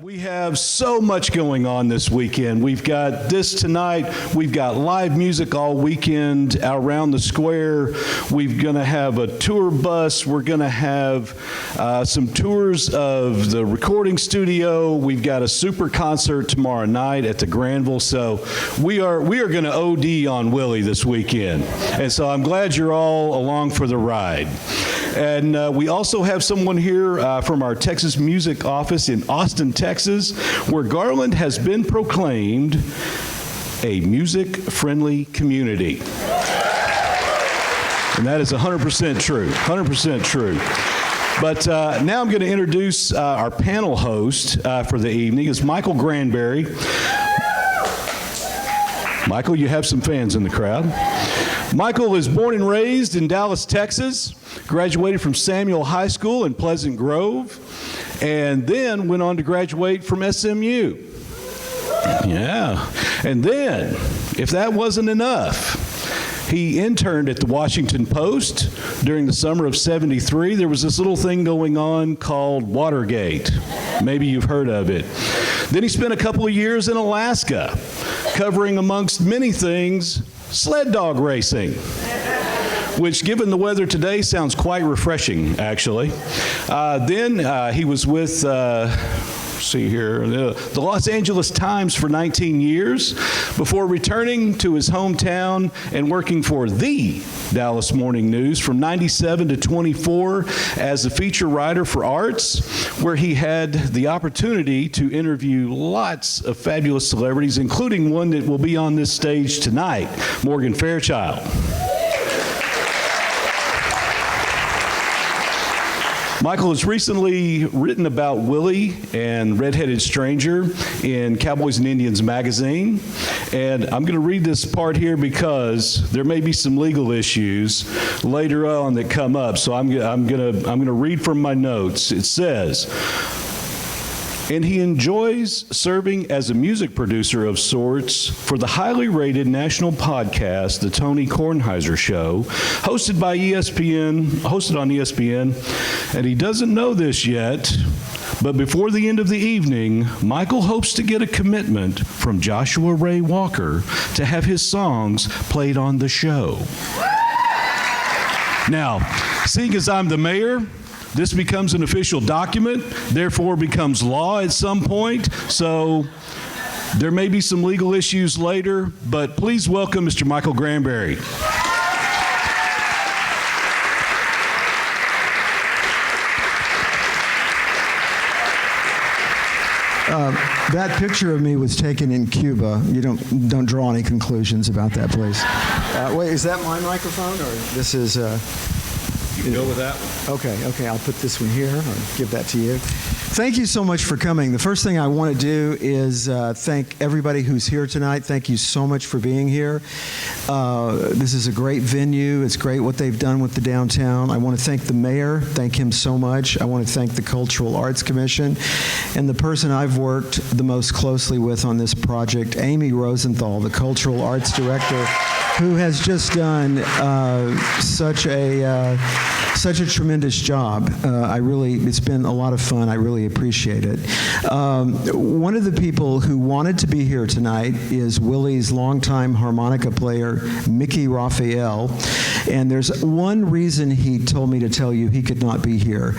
We have so much going on this weekend. We've got this tonight. We've got live music all weekend around the square. We're going to have a tour bus. We're going to have some tours of the recording studio. We've got a super concert tomorrow night at the Granville. So we are going to OD on Willie this weekend. And so I'm glad you're all along for the ride. And we also have someone here from our Texas Music Office in Austin, Texas, where Garland has been proclaimed a music-friendly community. And that is 100% true, 100% true. But now I'm going to introduce our panel host for the evening. It's Michael Granberry. Michael, you have some fans in the crowd. Michael is born and raised in Dallas, Texas, graduated from Samuel High School in Pleasant Grove, and then went on to graduate from SMU. Yeah. And then, if that wasn't enough, he interned at the Washington Post during the summer of '73. There was this little thing going on called Watergate. Maybe you've heard of it. Then he spent a couple of years in Alaska, covering, amongst many things, sled dog racing, which, given the weather today, sounds quite refreshing, actually. Then he was with, the Los Angeles Times for 19 years before returning to his hometown and working for the Dallas Morning News from 97 to 24 as a feature writer for Arts, where he had the opportunity to interview lots of fabulous celebrities, including one that will be on this stage tonight, Morgan Fairchild. Michael has recently written about Willie and Red-Headed Stranger in Cowboys and Indians magazine. And I'm going to read this part here because there may be some legal issues later on that come up. So I'm going to read from my notes. It says, and he enjoys serving as a music producer of sorts for the highly rated national podcast, The Tony Kornheiser Show, hosted on ESPN, and he doesn't know this yet, but before the end of the evening, Michael hopes to get a commitment from Joshua Ray Walker to have his songs played on the show. Now, seeing as I'm the mayor, this becomes an official document, therefore becomes law at some point, so there may be some legal issues later, but please welcome Mr. Michael Granberry. That picture of me was taken in Cuba. You don't draw any conclusions about that place. Wait, is that my microphone, or this is? You can go with that one. Okay, I'll put this one here, or give that to you. Thank you so much for coming. The first thing I want to do is thank everybody who's here tonight. Thank you so much for being here. This is a great venue. It's great what they've done with the downtown. I want to thank the mayor. Thank him so much. I want to thank the Cultural Arts Commission and the person I've worked the most closely with on this project, Amy Rosenthal, the Cultural Arts Director, who has just done such a tremendous job. It's been a lot of fun. I really appreciate it. One of the people who wanted to be here tonight is Willie's longtime harmonica player, Mickey Raphael. And there's one reason he told me to tell you he could not be here.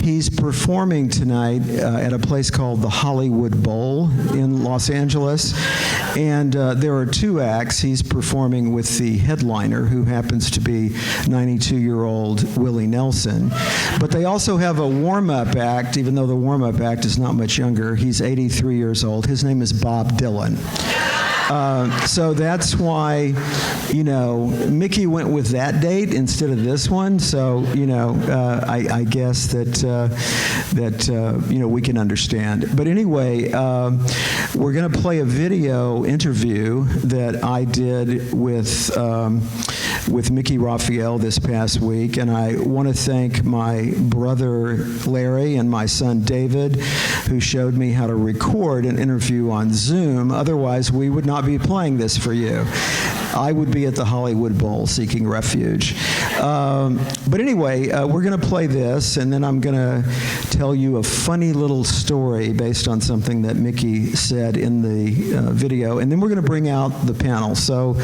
He's performing tonight at a place called the Hollywood Bowl in Los Angeles. And there are two acts. He's performing with the headliner, who happens to be 92-year-old Willie Nelson. But they also have a warm-up act, even though the warm-up act is not much younger. He's 83 years old. His name is Bob Dylan. So that's why, Mickey went with that date instead of this one. So, I guess that we can understand. But anyway, we're going to play a video interview that I did with with Mickey Raphael this past week, and I want to thank my brother Larry and my son David, who showed me how to record an interview on Zoom. Otherwise, we would not be playing this for you. I would be at the Hollywood Bowl seeking refuge. But anyway, we're going to play this, and then I'm going to tell you a funny little story based on something that Mickey said in the video, and then we're going to bring out the panel. So,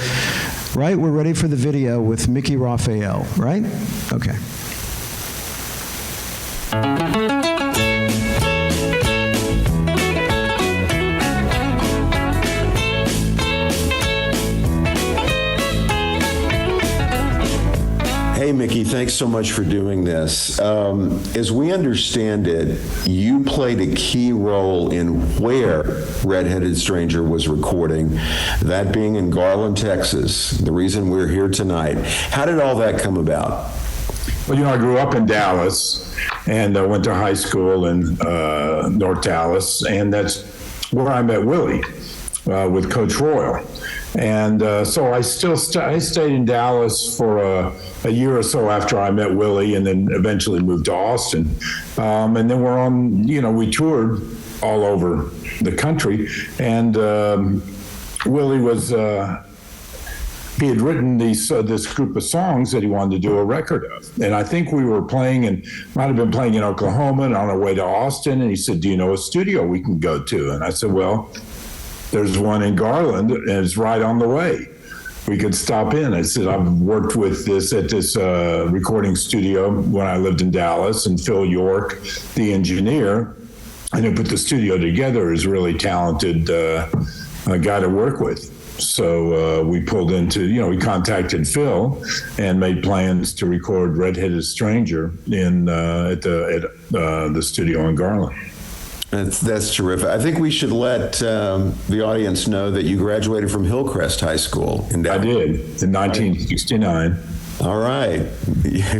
right, we're ready for the video with Mickey Raphael, right? Okay. Hey, Mickey, thanks so much for doing this. As we understand it, you played a key role in where Red-Headed Stranger was recording, that being in Garland, Texas, the reason we're here tonight. How did all that come about? Well, I grew up in Dallas and went to high school in North Dallas, and that's where I met Willie with Coach Royal. And so I stayed in Dallas for a year or so after I met Willie, and then eventually moved to Austin. And then we toured all over the country, and Willie was, he had written this group of songs that he wanted to do a record of. And I think we were playing, and might have been playing in Oklahoma and on our way to Austin. And he said, "Do you know a studio we can go to?" And I said, "Well, there's one in Garland, and it's right on the way. We could stop in." I said, "I've worked with this at this recording studio when I lived in Dallas, and Phil York, the engineer, and who put the studio together, is a really talented guy to work with." So we pulled into, we contacted Phil and made plans to record Red-Headed Stranger at the studio in Garland. That's terrific. I think we should let the audience know that you graduated from Hillcrest High School in Dallas. I did, in 1969. All right.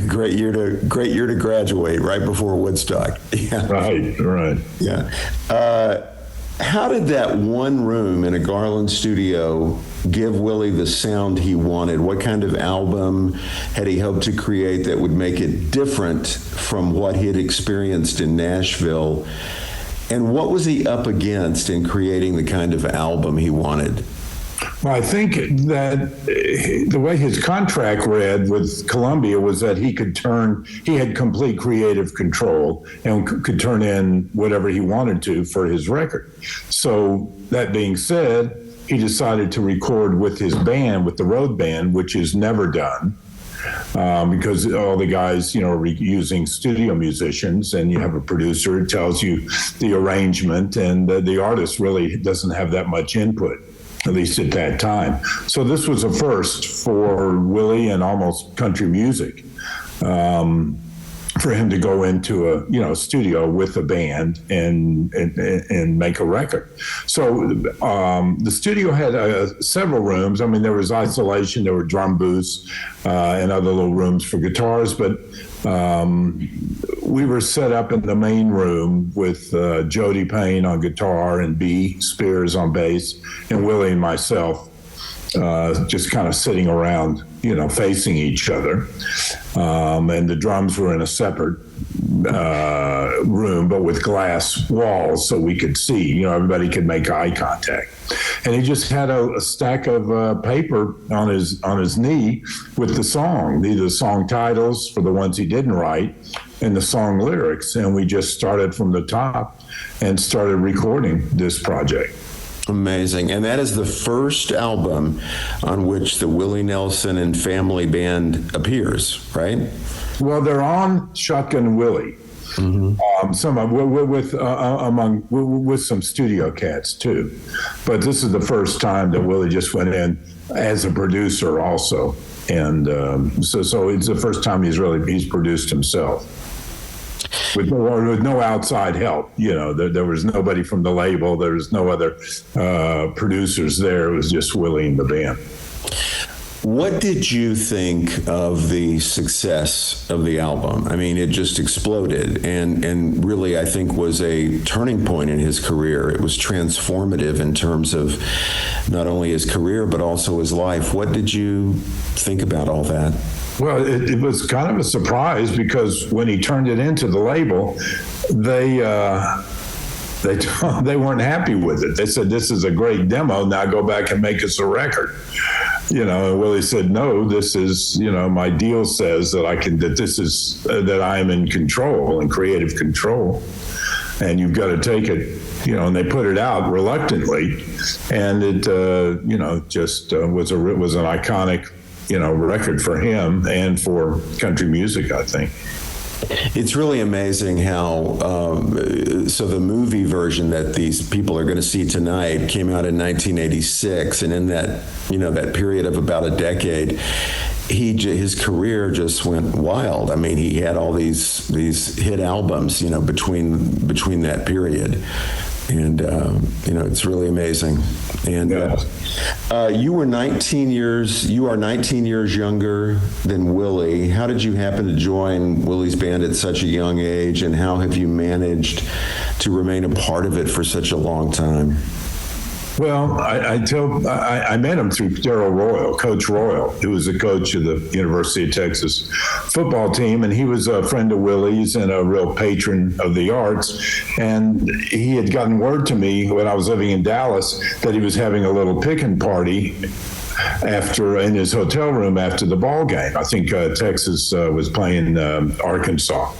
Great year to graduate, right before Woodstock. Yeah. Right. Yeah. How did that one room in a Garland studio give Willie the sound he wanted? What kind of album had he hoped to create that would make it different from what he had experienced in Nashville? And what was he up against in creating the kind of album he wanted? Well, I think that the way his contract read with Columbia was that he had complete creative control and could turn in whatever he wanted to for his record. So that being said, he decided to record with his band, with the road band, which is never done. Because all the guys, are using studio musicians, and you have a producer who tells you the arrangement, and the artist really doesn't have that much input, at least at that time. So this was a first for Willie and almost country music, for him to go into a studio with a band and make a record. So the studio had several rooms. I mean, there was isolation, there were drum booths and other little rooms for guitars, but we were set up in the main room with Jody Payne on guitar and B. Spears on bass, and Willie and myself just kind of sitting around, facing each other. And the drums were in a separate room, but with glass walls so we could see, everybody could make eye contact. And he just had a stack of paper on his knee with the song, either the song titles for the ones he didn't write and the song lyrics. And we just started from the top and started recording this project. Amazing. And that is the first album on which the Willie Nelson and Family Band appears, right? Well, they're on Shotgun Willie. Mm-hmm. With some studio cats too, but this is the first time that Willie just went in as a producer also, and so it's the first time he's produced himself. With no outside help, there was nobody from the label. There was no other producers there. It was just Willie and the band. What did you think of the success of the album? I mean, it just exploded and really, I think, was a turning point in his career. It was transformative in terms of not only his career, but also his life. What did you think about all that? Well, it was kind of a surprise because when he turned it into the label, they weren't happy with it. They said, "This is a great demo. Now go back and make us a record." And Willie said, "No, this is, my deal says that that I am in control, in creative control, and you've got to take it." And they put it out reluctantly, and it, just was an iconic, record for him and for country music, I think. It's really amazing how, so the movie version that these people are going to see tonight came out in 1986, and in that, that period of about a decade, his career just went wild. I mean, he had all these hit albums, between that period. And, it's really amazing. And you are 19 years younger than Willie. How did you happen to join Willie's band at such a young age, and how have you managed to remain a part of it for such a long time? Well, I met him through Darryl Royal, Coach Royal, who was the coach of the University of Texas football team, and he was a friend of Willie's and a real patron of the arts. And he had gotten word to me when I was living in Dallas that he was having a little picking party in his hotel room after the ball game. I think Texas was playing Arkansas.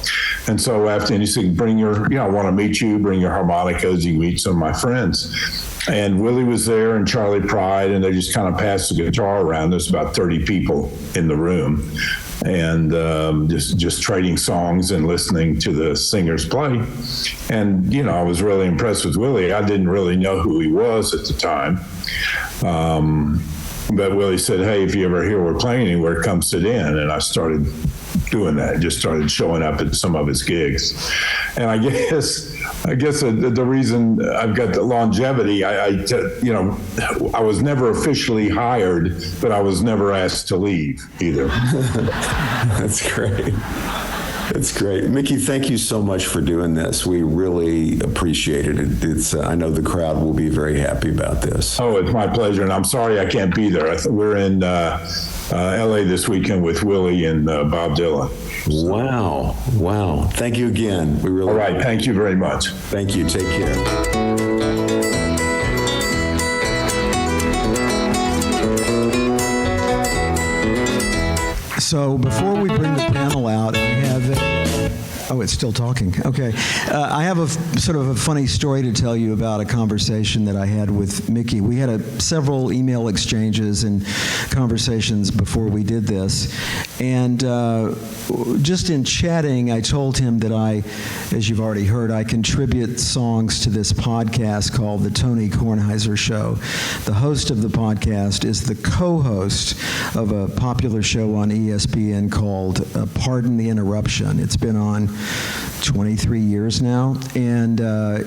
And so and he said, I want to meet you, bring your harmonicas, you meet some of my friends. And Willie was there and Charlie Pride, and they just kind of passed the guitar around. There's about 30 people in the room, and just trading songs and listening to the singers play. And, I was really impressed with Willie. I didn't really know who he was at the time. But Willie said, "Hey, if you ever hear we're playing anywhere, come sit in." And I started doing that, just started showing up at some of his gigs. And I guess the reason I've got the longevity, I was never officially hired, but I was never asked to leave either. That's great. That's great. Mickey, thank you so much for doing this. We really appreciate it. I know the crowd will be very happy about this. Oh, it's my pleasure. And I'm sorry I can't be there. We're in LA this weekend with Willie and Bob Dylan. Wow. Thank you again. All right. Thank you very much. Thank you. Take care. So before we bring the panel out, I have... Oh, it's still talking. Okay. I have a sort of a funny story to tell you about a conversation that I had with Mickey. We had several email exchanges and conversations before we did this. And just in chatting, I told him that as you've already heard, I contribute songs to this podcast called The Tony Kornheiser Show. The host of the podcast is the co-host of a popular show on ESPN called Pardon the Interruption. It's been on 23 years now, and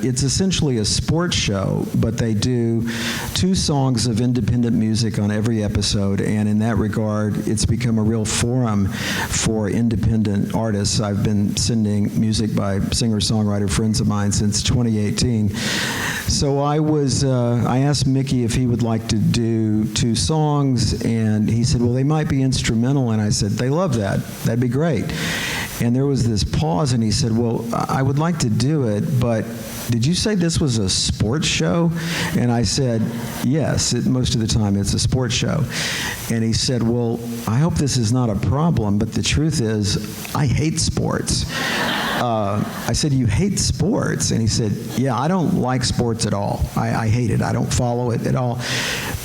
it's essentially a sports show, but they do 2 songs of independent music on every episode, and in that regard, it's become a real forum for independent artists. I've been sending music by singer-songwriter friends of mine since 2018. So I asked Mickey if he would like to do 2 songs, and he said, well, they might be instrumental, and I said, they love that. That'd be great. And there was this pause, and he said, well, I would like to do it, but did you say this was a sports show? And I said, yes, most of the time it's a sports show. And he said, well, I hope this is not a problem, but the truth is, I hate sports. I said, you hate sports? And he said, yeah, I don't like sports at all. I hate it. I don't follow it at all.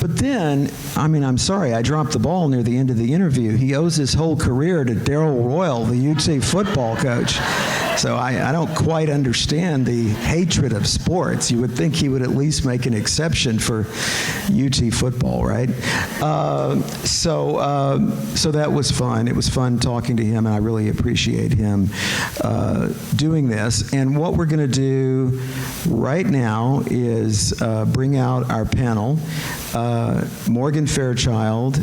But then, I'm sorry, I dropped the ball near the end of the interview. He owes his whole career to Darryl Royal, the UT football coach. So I don't quite understand the hatred of sports. You would think he would at least make an exception for UT football, right? So that was fun. It was fun talking to him, and I really appreciate him doing this. And what we're going to do right now is bring out our panel. Morgan Fairchild,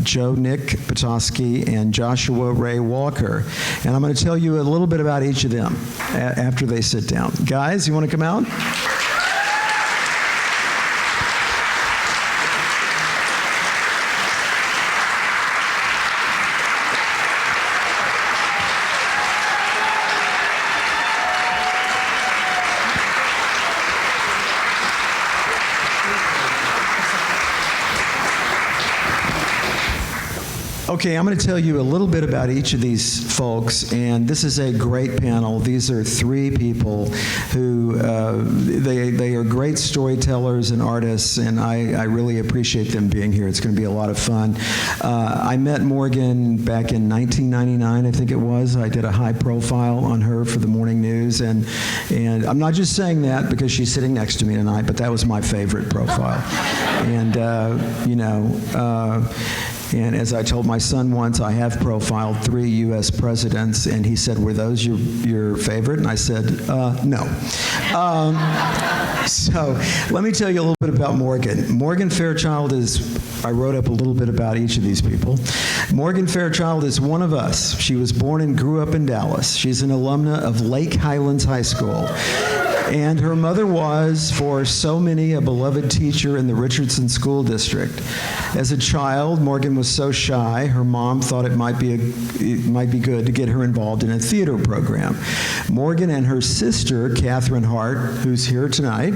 Joe Nick Patoski, and Joshua Ray Walker. And I'm going to tell you a little bit about each of them after they sit down. Guys, you want to come out? Okay, I'm going to tell you a little bit about each of these folks, and this is a great panel. These are three people who, they are great storytellers and artists, and I really appreciate them being here. It's going to be a lot of fun. I met Morgan back in 1999, I think it was. I did a high profile on her for the morning news, and I'm not just saying that because she's sitting next to me tonight, but that was my favorite profile. And, and as I told my son once, I have profiled 3 U.S. presidents, and he said, were those your favorite? And I said, no. So let me tell you a little bit about Morgan. Morgan Fairchild I wrote up a little bit about each of these people. Morgan Fairchild is one of us. She was born and grew up in Dallas. She's an alumna of Lake Highlands High School. And her mother was, for so many, a beloved teacher in the Richardson School District. As a child, Morgan was so shy, her mom thought it might be good to get her involved in a theater program. Morgan and her sister, Catherine Hart, who's here tonight,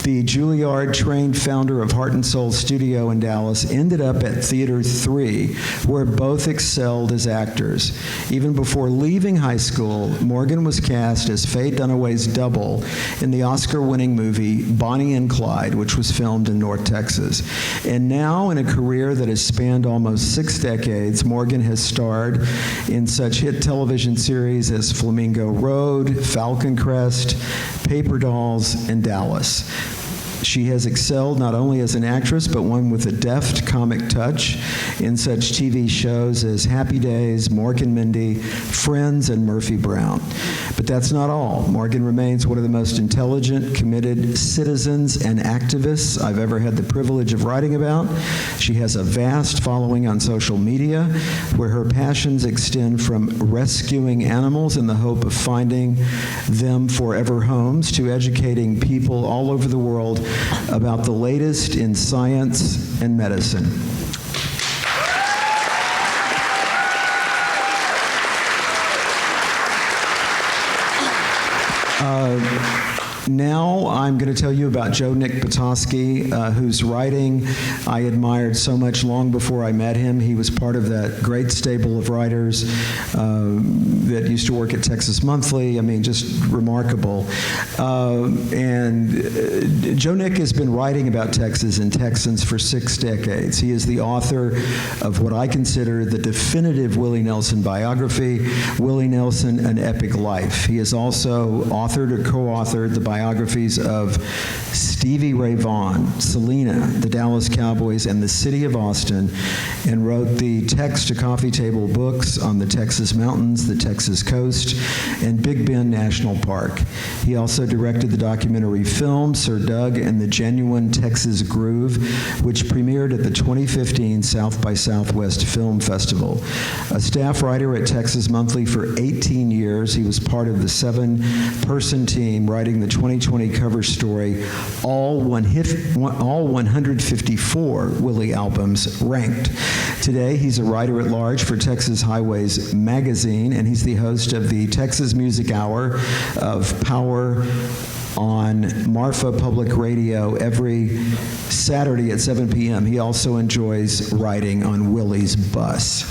the Juilliard-trained founder of Heart and Soul Studio in Dallas, ended up at Theater 3, where both excelled as actors. Even before leaving high school, Morgan was cast as Faye Dunaway's double in the Oscar-winning movie Bonnie and Clyde, which was filmed in North Texas. And now, in a career that has spanned almost 6 decades, Morgan has starred in such hit television series as Flamingo Road, Falcon Crest, Paper Dolls, and Dallas. She has excelled not only as an actress, but one with a deft comic touch in such TV shows as Happy Days, Mork and Mindy, Friends, and Murphy Brown. But that's not all. Morgan remains one of the most intelligent, committed citizens and activists I've ever had the privilege of writing about. She has a vast following on social media, where her passions extend from rescuing animals in the hope of finding them forever homes to educating people all over the world about the latest in science and medicine. Now I'm going to tell you about Joe Nick Patoski, whose writing I admired so much long before I met him. He was part of that great stable of writers that used to work at Texas Monthly. I mean, just remarkable. And Joe Nick has been writing about Texas and Texans for 6 decades. He is the author of what I consider the definitive Willie Nelson biography, Willie Nelson, An Epic Life. He has also authored or co-authored the biographies of Stevie Ray Vaughan, Selena, the Dallas Cowboys, and the City of Austin, and wrote the Text to Coffee Table books on the Texas mountains, the Texas coast, and Big Bend National Park. He also directed the documentary film Sir Doug and the Genuine Texas Groove, which premiered at the 2015 South by Southwest Film Festival. A staff writer at Texas Monthly for 18 years, he was part of the 7-person team writing the 2020 cover story, all 154 Willie albums ranked. Today, he's a writer at large for Texas Highways magazine, and he's the host of the Texas Music Hour of Power on Marfa Public Radio every Saturday at 7 p.m. He also enjoys riding on Willie's bus.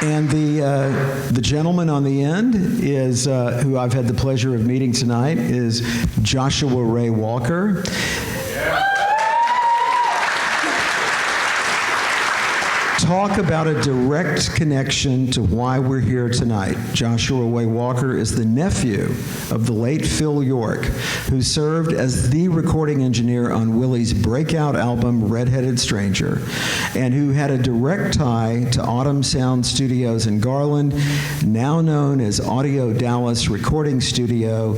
And the gentleman on the end is, who I've had the pleasure of meeting tonight, is Joshua Ray Walker. talk about a direct connection to why we're here tonight. Joshua Ray Walker is the nephew of the late Phil York, who served as the recording engineer on Willie's breakout album Red-Headed Stranger, and who had a direct tie to Autumn Sound Studios in Garland, now known as Audio Dallas Recording Studio,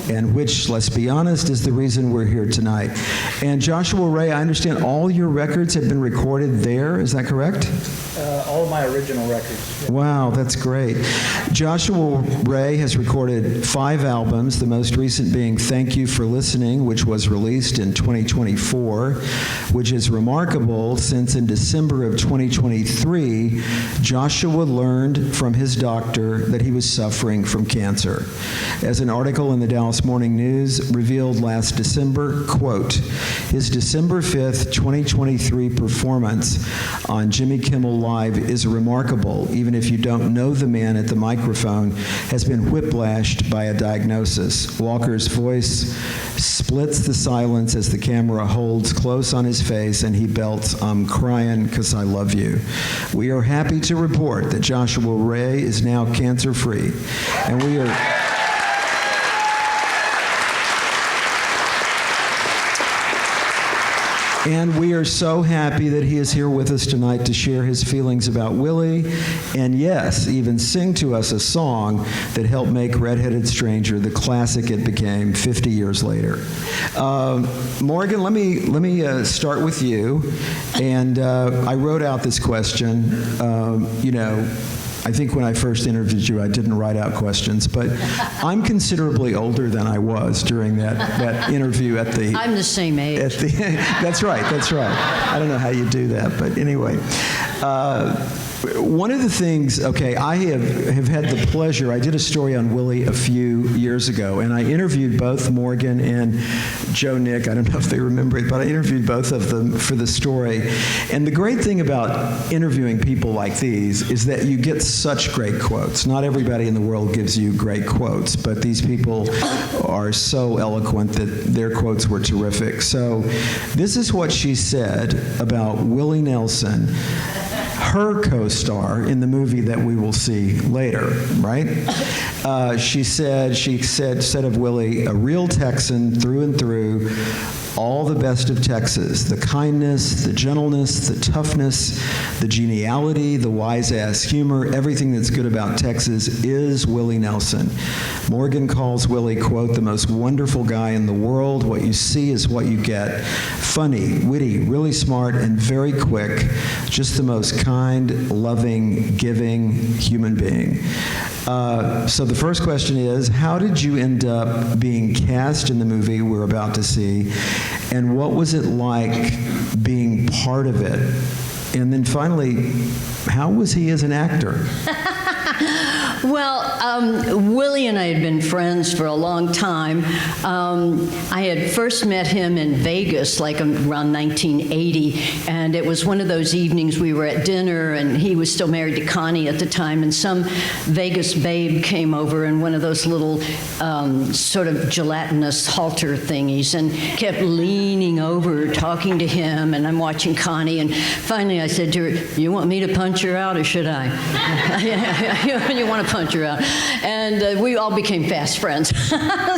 and which, let's be honest, is the reason we're here tonight. And Joshua Ray, I understand all your records have been recorded there, is that correct? All of my original records. Wow, that's great. Joshua Ray has recorded 5 albums, the most recent being Thank You for Listening, which was released in 2024, which is remarkable since in December of 2023, Joshua learned from his doctor that he was suffering from cancer. As an article in the Dallas Morning News revealed last December, quote, his December 5th, 2023 performance on Jimmy Kimmel Live is remarkable, even if you don't know the man at the microphone has been whiplashed by a diagnosis. Walker's voice splits the silence as the camera holds close on his face and he belts, I'm crying 'cause I love you. We are happy to report that Joshua Ray is now cancer-free, and we are... And we are so happy that he is here with us tonight to share his feelings about Willie, and yes, even sing to us a song that helped make Red-Headed Stranger the classic it became 50 years later. Morgan, let me start with you. And I wrote out this question. I think when I first interviewed you, I didn't write out questions, but I'm considerably older than I was during that interview at the... I'm the same age. That's right. I don't know how you do that, but anyway. One of the things, I have had the pleasure, I did a story on Willie a few years ago, and I interviewed both Morgan and Joe Nick. I don't know if they remember it, but I interviewed both of them for the story. And the great thing about interviewing people like these is that you get such great quotes. Not everybody in the world gives you great quotes, but these people are so eloquent that their quotes were terrific. So this is what she said about Willie Nelson, her co-star in the movie that we will see later, right? She said of Willie, a real Texan through and through, all the best of Texas, the kindness, the gentleness, the toughness, the geniality, the wise-ass humor, everything that's good about Texas is Willie Nelson. Morgan calls Willie, quote, the most wonderful guy in the world. What you see is what you get. Funny, witty, really smart, and very quick. Just the most kind, loving, giving human being. So the first question is, how did you end up being cast in the movie we're about to see? And what was it like being part of it? And then finally, how was he as an actor? Well, Willie and I had been friends for a long time. I had first met him in Vegas, like around 1980, and it was one of those evenings we were at dinner, and he was still married to Connie at the time, and some Vegas babe came over in one of those little sort of gelatinous halter thingies and kept leaning over, talking to him, and I'm watching Connie, and finally I said to her, you want me to punch her out, or should I? You want to punch her out. And we all became fast friends.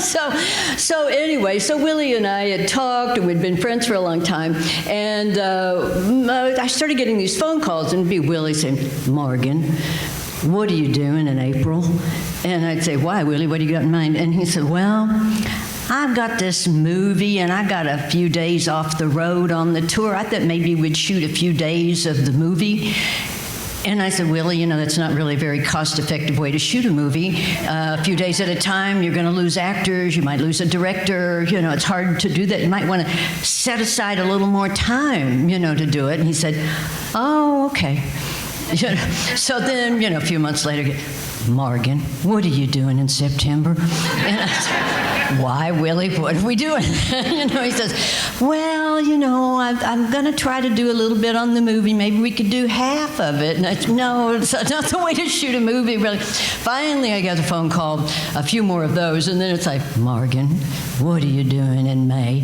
So anyway, so Willie and I had talked, and we'd been friends for a long time. And I started getting these phone calls, and it'd be Willie saying, Morgan, what are you doing in April? And I'd say, why, Willie? What do you got in mind? And he said, well, I've got this movie, and I got a few days off the road on the tour. I thought maybe we'd shoot a few days of the movie. And I said, Willie, that's not really a very cost-effective way to shoot a movie. A few days at a time, you're going to lose actors, you might lose a director, it's hard to do that. You might want to set aside a little more time, to do it. And he said, oh, okay. So then, a few months later, Morgan, what are you doing in September? And I said, why, Willie, what are we doing? He says, well, well, you know, I'm going to try to do a little bit on the movie. Maybe we could do half of it. And I said, no, it's not the way to shoot a movie, really. Finally, I got a phone call, a few more of those, and then it's like, Morgan, what are you doing in May?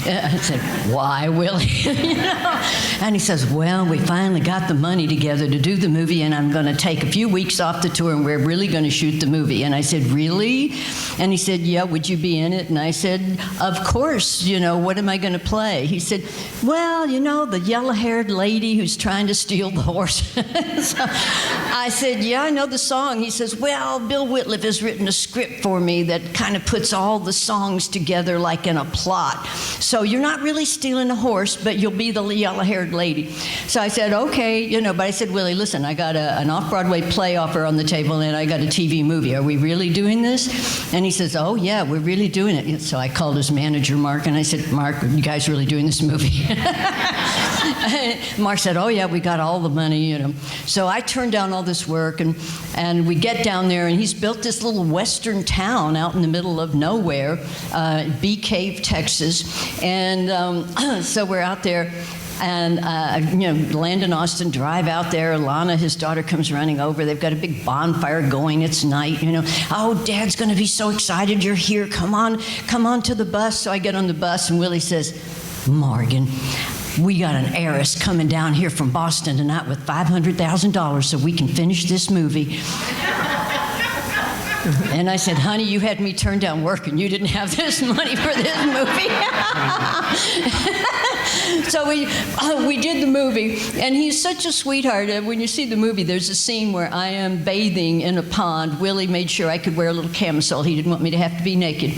I said, why, Willie? You know? And he says, well, we finally got the money together to do the movie, and I'm going to take a few weeks off the tour, and we're really going to shoot the movie. And I said, really? And he said, yeah, would you be in it? And I said, of course, you know, what am I going to play? He said, well, you know, the yellow-haired lady who's trying to steal the horse. So I said, yeah, I know the song. He says, well, Bill Whitliff has written a script for me that kind of puts all the songs together like in a plot. So you're not really stealing a horse, but you'll be the yellow-haired lady. So I said, okay, you know, but I said, Willie, listen, I got an off-Broadway play offer on the table, and I got a TV movie. Are we really doing this? And he says, oh, yeah, we're really doing it. So I called his manager, Mark, and I said, Mark, are you guys really doing this movie? Mark said, oh, yeah, we got all the money, you know. So I turned down all this work, and we get down there, and he's built this little western town out in the middle of nowhere, Bee Cave, Texas. And so we're out there, and you know, land in Austin, drive out there. Lana, his daughter, comes running over. They've got a big bonfire going. It's night, you know. Oh, Dad's going to be so excited you're here. Come on to the bus. So I get on the bus, and Willie says, Morgan, we got an heiress coming down here from Boston tonight with $500,000 so we can finish this movie. And I said, honey, you had me turn down work and you didn't have this money for this movie. So we did the movie, and he's such a sweetheart. When you see the movie, there's a scene where I am bathing in a pond. Willie made sure I could wear a little camisole. He didn't want me to have to be naked.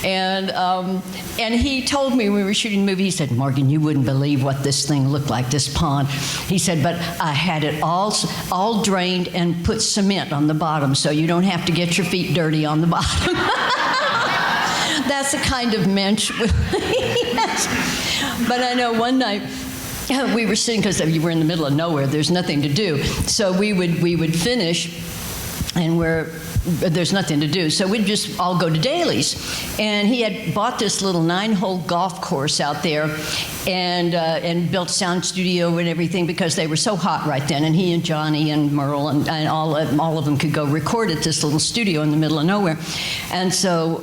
And he told me when we were shooting the movie, he said, Morgan, you wouldn't believe what this thing looked like, this pond. He said, but I had it all drained and put cement on the bottom so you don't have to get your feet dirty on the bottom. That's the kind of mensch Willie is. But I know one night we were sitting, because we were in the middle of nowhere, there's nothing to do. So we would finish, and there's nothing to do. So we'd just all go to Daly's. And he had bought this little 9-hole golf course out there, and built sound studio and everything, because they were so hot right then. And he and Johnny and Merle and all of them could go record at this little studio in the middle of nowhere. And so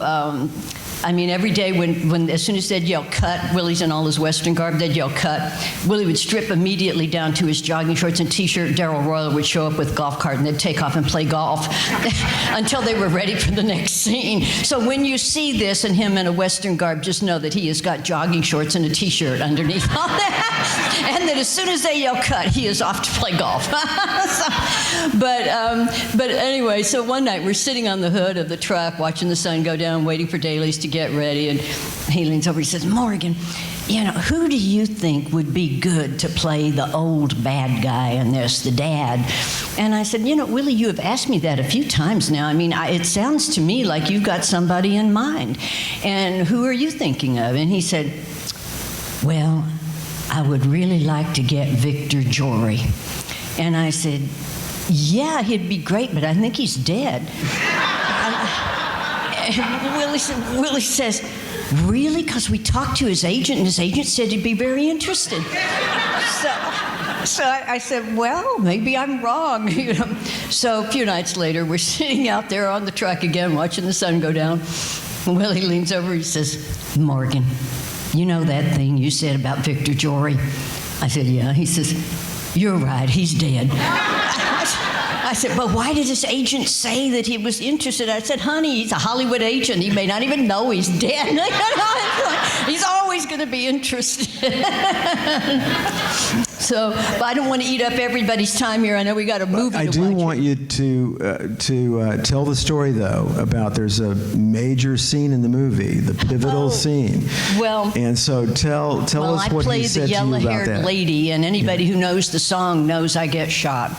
I mean, every day when as soon as they'd yell cut, Willie's in all his Western garb, they'd yell cut. Willie would strip immediately down to his jogging shorts and T-shirt. Darryl Royal would show up with golf cart, and they'd take off and play golf until they were ready for the next scene. So when you see this and him in a Western garb, just know that he has got jogging shorts and a T-shirt underneath all that. And that as soon as they yell cut, he is off to play golf. But anyway, so one night we're sitting on the hood of the truck watching the sun go down, waiting for Daly's to get ready, and he leans over, he says, Morgan, you know, who do you think would be good to play the old bad guy in this, the dad? And I said, you know, Willie, you have asked me that a few times now. I mean, it sounds to me like you've got somebody in mind. And who are you thinking of? And he said, well, I would really like to get Victor Jory. And I said, yeah, he'd be great, but I think he's dead. Willie says, really? Because we talked to his agent, and his agent said he'd be very interested. So I said, well, maybe I'm wrong. You know? So a few nights later, we're sitting out there on the truck again, watching the sun go down. Willie leans over, he says, Morgan, you know that thing you said about Victor Jory? I said, yeah. He says, you're right, he's dead. I said, but why did his agent say that he was interested? I said, honey, he's a Hollywood agent. He may not even know he's dead. He's always going to be interested. So, but I don't want to eat up everybody's time here. I know we got a movie to watch. I do want you to tell the story, though, about there's a major scene in the movie, the pivotal scene. Well, and so tell us what he said to you about that. I played the yellow-haired lady, and anybody who knows the song knows I get shot,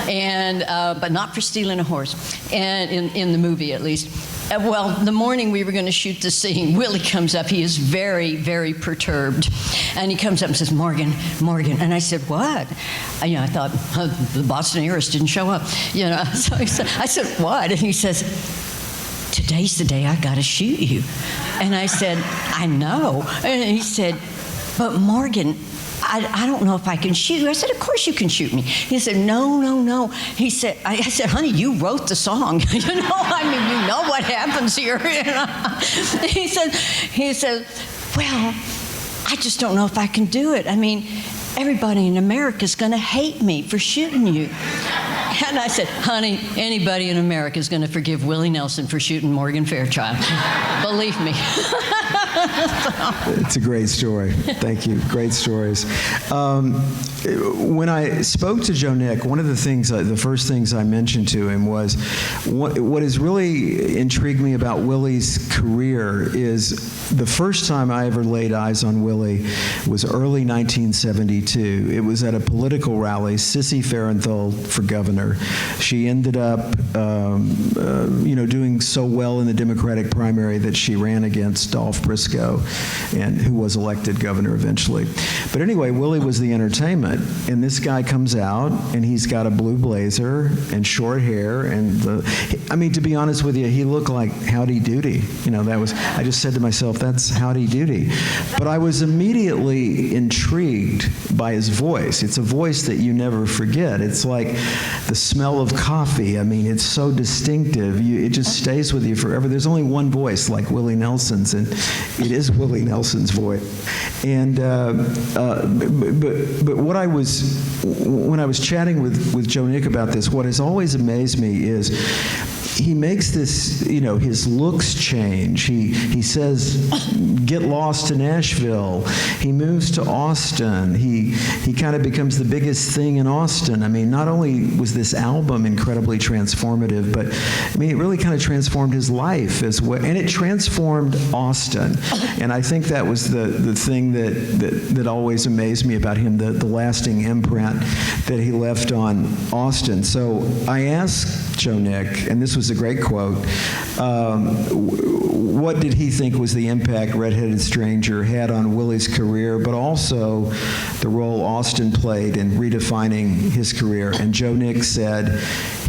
and but not for stealing a horse, and in the movie at least. Well, the morning we were going to shoot the scene, Willie comes up. He is very, very perturbed. And he comes up and says, Morgan. And I said, what? I thought, the Boston heiress didn't show up. So I said, what? And he says, today's the day I got to shoot you. And I said, I know. And he said, but Morgan, I don't know if I can shoot you. I said, of course you can shoot me. He said, no. He said, I said, honey, you wrote the song. You know what happens here. He said, well, I just don't know if I can do it. I mean, everybody in America is going to hate me for shooting you. And I said, honey, anybody in America is going to forgive Willie Nelson for shooting Morgan Fairchild. Believe me. It's a great story. Thank you. Great stories. When I spoke to Joe Nick, one of the first things I mentioned to him was what has really intrigued me about Willie's career is the first time I ever laid eyes on Willie was early 1972. It was at a political rally, Sissy Farenthold for governor. She ended up, doing so well in the Democratic primary that she ran against Dolph Briscoe, and who was elected governor eventually. But anyway, Willie was the entertainment, and this guy comes out, and he's got a blue blazer and short hair, and to be honest with you, he looked like Howdy Doody. I just said to myself, that's Howdy Doody. But I was immediately intrigued by his voice. It's a voice that you never forget. It's like the smell of coffee. It's so distinctive. It just stays with you forever. There's only one voice like Willie Nelson's, and it is Willie Nelson's voice. And but when I was chatting with Joe Nick about this, what has always amazed me is he makes this, his looks change. He says, get lost to Nashville. He moves to Austin. He kind of becomes the biggest thing in Austin. Not only was this album incredibly transformative, but it really kind of transformed his life as well. And it transformed Austin. And I think that was the thing that always amazed me about him, the lasting imprint that he left on Austin. So I asked Joe Nick, and this was a great quote, what did he think was the impact Redheaded Stranger had on Willie's career, but also the role Austin played in redefining his career? And Joe Nick said,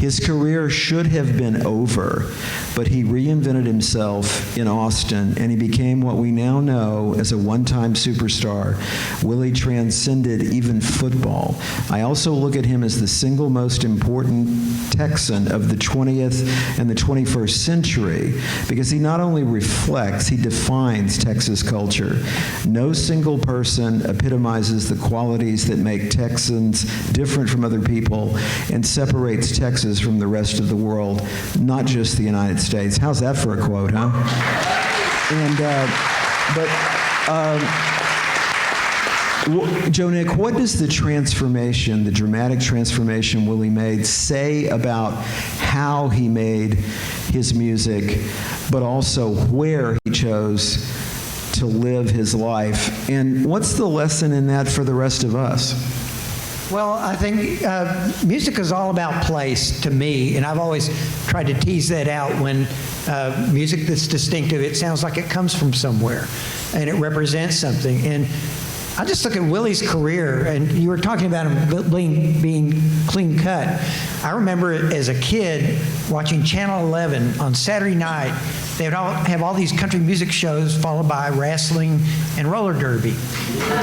his career should have been over, but he reinvented himself in Austin, and he became what we now know as a one-time superstar. Willie transcended even football. I also look at him as the single most important Texan of the 20th and the 21st century, because he not only reflects, he defines Texas culture. No single person epitomizes the qualities that make Texans different from other people and separates Texas from the rest of the world, not just the United States. How's that for a quote, huh? Joe Nick, what does the dramatic transformation Willie made, say about how he made his music, but also where he chose to live his life? And what's the lesson in that for the rest of us? Well, I think music is all about place to me, and I've always tried to tease that out. When music that's distinctive, it sounds like it comes from somewhere, and it represents something. And I just look at Willie's career, and you were talking about him being clean cut. I remember as a kid watching Channel 11 on Saturday night. They would have all these country music shows followed by wrestling and roller derby.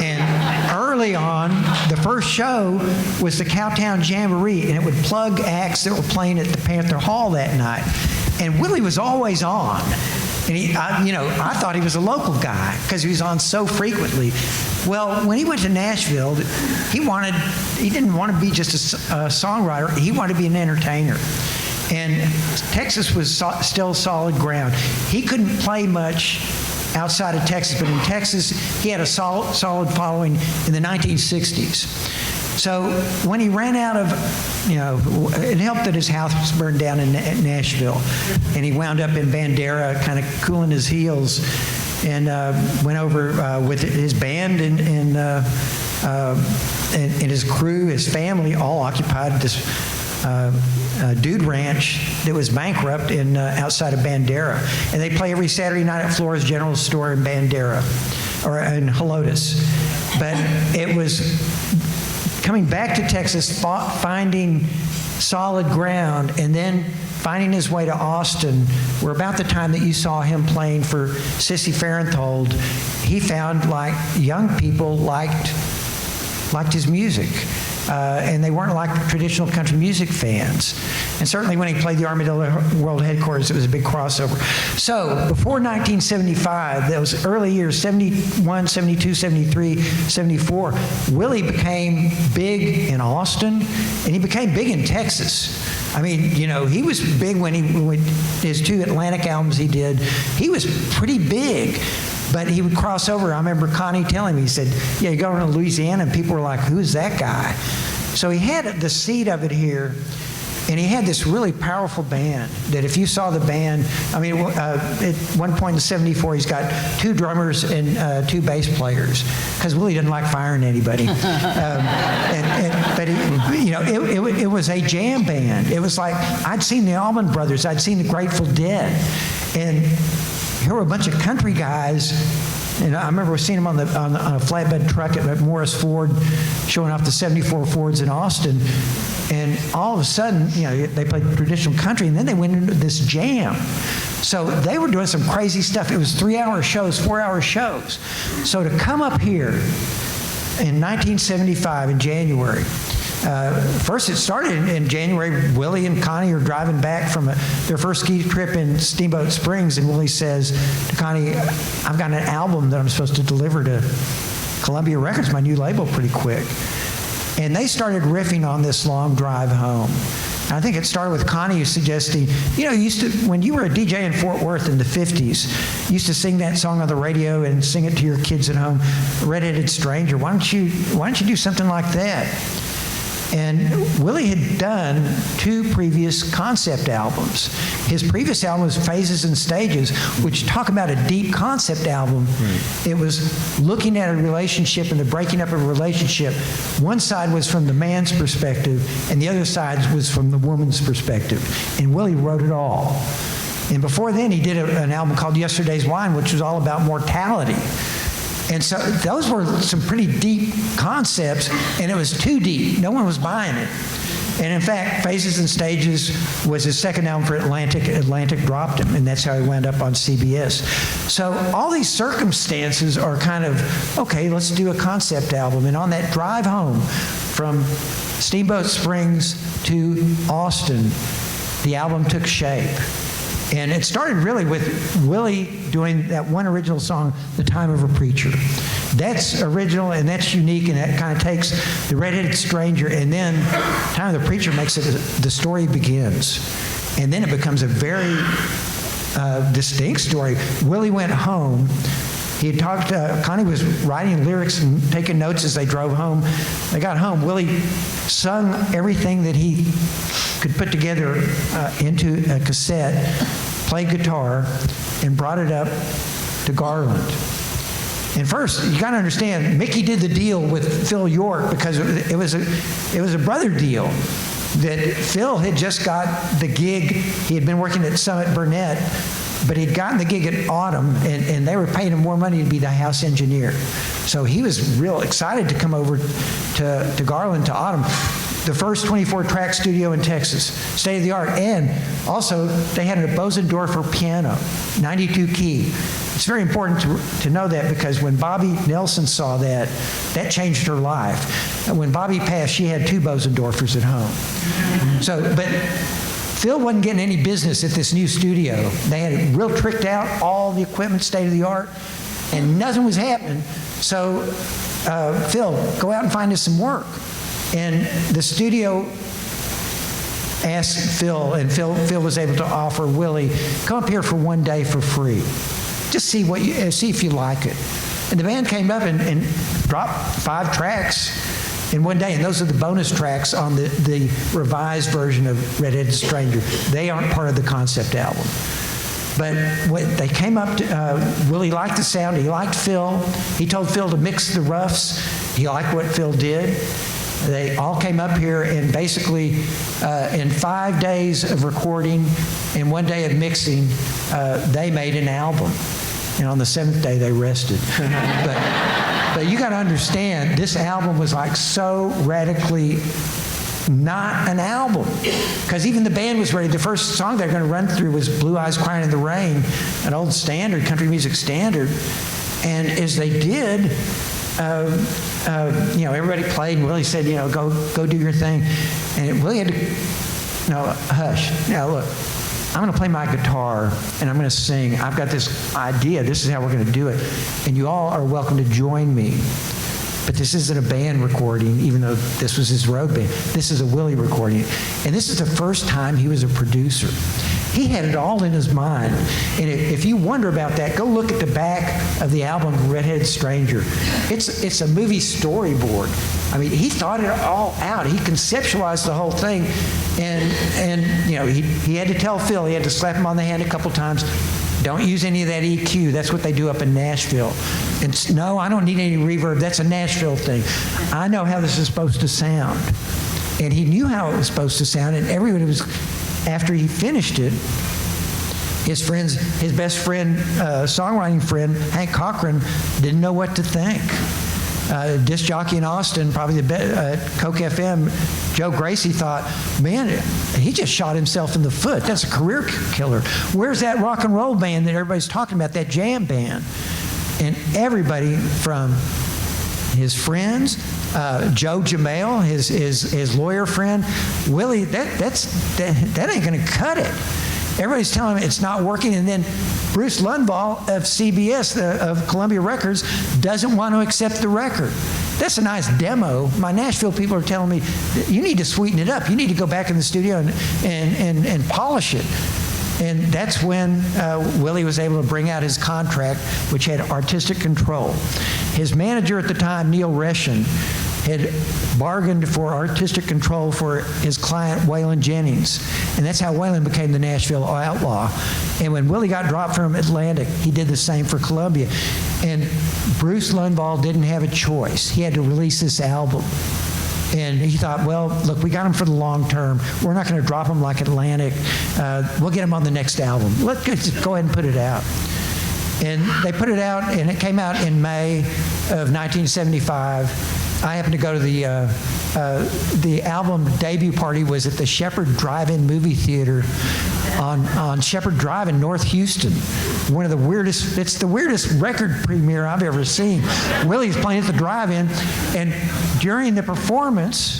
And early on, the first show was the Cowtown Jamboree, and it would plug acts that were playing at the Panther Hall that night. And Willie was always on. And I thought he was a local guy because he was on so frequently. Well, when he went to Nashville, he didn't want to be just a songwriter. He wanted to be an entertainer. And Texas was still solid ground. He couldn't play much outside of Texas, but in Texas, he had a solid following in the 1960s. So when he ran out of, it helped that his house was burned down in Nashville, and he wound up in Bandera, kind of cooling his heels, and went over with his band and his crew, his family, all occupied this dude ranch that was bankrupt in outside of Bandera, and they play every Saturday night at Flora's General Store in Bandera, or in Helotes. But it was coming back to Texas, finding solid ground, and then finding his way to Austin were about the time that you saw him playing for Sissy Farenthold. He found like young people liked his music. And they weren't like traditional country music fans. And certainly when he played the Armadillo World Headquarters, it was a big crossover. So before 1975, those early years, 71, 72, 73, 74, Willie became big in Austin, and he became big in Texas. I mean, you know, he was big when his 2 Atlantic albums he did. He was pretty big. But he would cross over. I remember Connie telling me, he said, yeah, you go to Louisiana, and people were like, who's that guy? So he had the seed of it here, and he had this really powerful band that if you saw the band, I mean, at one point in 74, he's got 2 drummers and 2 bass players, because Willie didn't like firing anybody. But you know, it was a jam band. It was like, I'd seen the Allman Brothers, I'd seen the Grateful Dead, and here were a bunch of country guys, and I remember seeing them on a flatbed truck at Morris Ford, showing off the 74 Fords in Austin, and all of a sudden, you know, they played traditional country, and then they went into this jam. So they were doing some crazy stuff. It was 3-hour shows, 4-hour shows. So to come up here in 1975 in January, first it started in January. Willie and Connie are driving back from their first ski trip in Steamboat Springs, and Willie says to Connie, I've got an album that I'm supposed to deliver to Columbia Records, my new label, pretty quick. And they started riffing on this long drive home. And I think it started with Connie suggesting, you know, when you were a DJ in Fort Worth in the 50s, you used to sing that song on the radio and sing it to your kids at home, Red-Headed Stranger. Why don't you do something like that? And Willie had done 2 previous concept albums. His previous album was Phases and Stages, which talk about a deep concept album. Right. It was looking at a relationship and the breaking up of a relationship. One side was from the man's perspective, and the other side was from the woman's perspective. And Willie wrote it all. And before then, he did an album called Yesterday's Wine, which was all about mortality. And so those were some pretty deep concepts, and it was too deep. No one was buying it. And in fact, Phases and Stages was his second album for Atlantic. Atlantic dropped him, and that's how he wound up on CBS. So all these circumstances are kind of, okay, let's do a concept album. And on that drive home from Steamboat Springs to Austin, the album took shape. And it started really with Willie doing that one original song, The Time of a Preacher. That's original and that's unique, and that kind of takes the Red-Headed Stranger, and then Time of the Preacher makes it, the story begins. And then it becomes a very distinct story. Willie went home. He had talked, Connie was writing lyrics and taking notes as they drove home. They got home. Willie sung everything that he could put together into a cassette, played guitar, and brought it up to Garland. And first, you got to understand, Mickey did the deal with Phil York because it was a brother deal. That Phil had just got the gig. He had been working at Summit Burnett, but he'd gotten the gig at Autumn, and they were paying him more money to be the house engineer. So he was real excited to come over to Garland, to Autumn. The first 24-track studio in Texas, state of the art. And also, they had a Bosendorfer piano, 92 key. It's very important to know that, because when Bobby Nelson saw that, that changed her life. And when Bobby passed, she had 2 Bosendorfers at home. So, but Phil wasn't getting any business at this new studio. They had it real tricked out, all the equipment, state of the art, and nothing was happening. So, Phil, go out and find us some work. And the studio asked Phil, and Phil was able to offer Willie, come up here for one day for free. Just see if you like it. And the band came up and dropped 5 tracks in one day, and those are the bonus tracks on the revised version of Red-Headed Stranger. They aren't part of the concept album. But when they came up to, Willie liked the sound, he liked Phil. He told Phil to mix the roughs. He liked what Phil did. They all came up here, and basically in 5 days of recording and 1 day of mixing, they made an album. And on the 7th day, they rested. But you got to understand, this album was like so radically not an album. Because even the band was ready. The first song they were going to run through was Blue Eyes Crying in the Rain, an old standard, country music standard. And as they did, everybody played, and Willie said, go do your thing. And Willie had to, no, hush. Now, look, I'm going to play my guitar, and I'm going to sing. I've got this idea. This is how we're going to do it. And you all are welcome to join me. But this isn't a band recording, even though this was his road band. This is a Willie recording. And this is the first time he was a producer. He had it all in his mind. And if you wonder about that, go look at the back of the album, Red-Headed Stranger. It's a movie storyboard. I mean, he thought it all out. He conceptualized the whole thing. And he had to tell Phil, he had to slap him on the hand a couple times. Don't use any of that EQ. That's what they do up in Nashville. And no, I don't need any reverb. That's a Nashville thing. I know how this is supposed to sound. And he knew how it was supposed to sound. And everybody was, after he finished it, his best friend, songwriting friend, Hank Cochran, didn't know what to think. Disc jockey in Austin, probably Coke FM, Joe Gracie thought, man, he just shot himself in the foot. That's a career killer. Where's that rock and roll band that everybody's talking about, that jam band? And everybody from his friends, Joe Jamel, his lawyer friend, Willie, that ain't going to cut it. Everybody's telling him it's not working, and then Bruce Lundvall of CBS, of Columbia Records, doesn't want to accept the record. That's a nice demo. My Nashville people are telling me, you need to sweeten it up. You need to go back in the studio and polish it. And that's when Willie was able to bring out his contract, which had artistic control. His manager at the time, Neil Reshin, had bargained for artistic control for his client, Waylon Jennings. And that's how Waylon became the Nashville Outlaw. And when Willie got dropped from Atlantic, he did the same for Columbia. And Bruce Lundvall didn't have a choice. He had to release this album. And he thought, well, look, we got him for the long term. We're not going to drop him like Atlantic. We'll get him on the next album. Let's just go ahead and put it out. And they put it out, and it came out in May of 1975. I happened to go to the album debut party was at the Shepherd Drive-In movie theater on Shepherd Drive in North Houston. One of the weirdest, it's the weirdest record premiere I've ever seen. Willie's playing at the drive-in, and during the performance,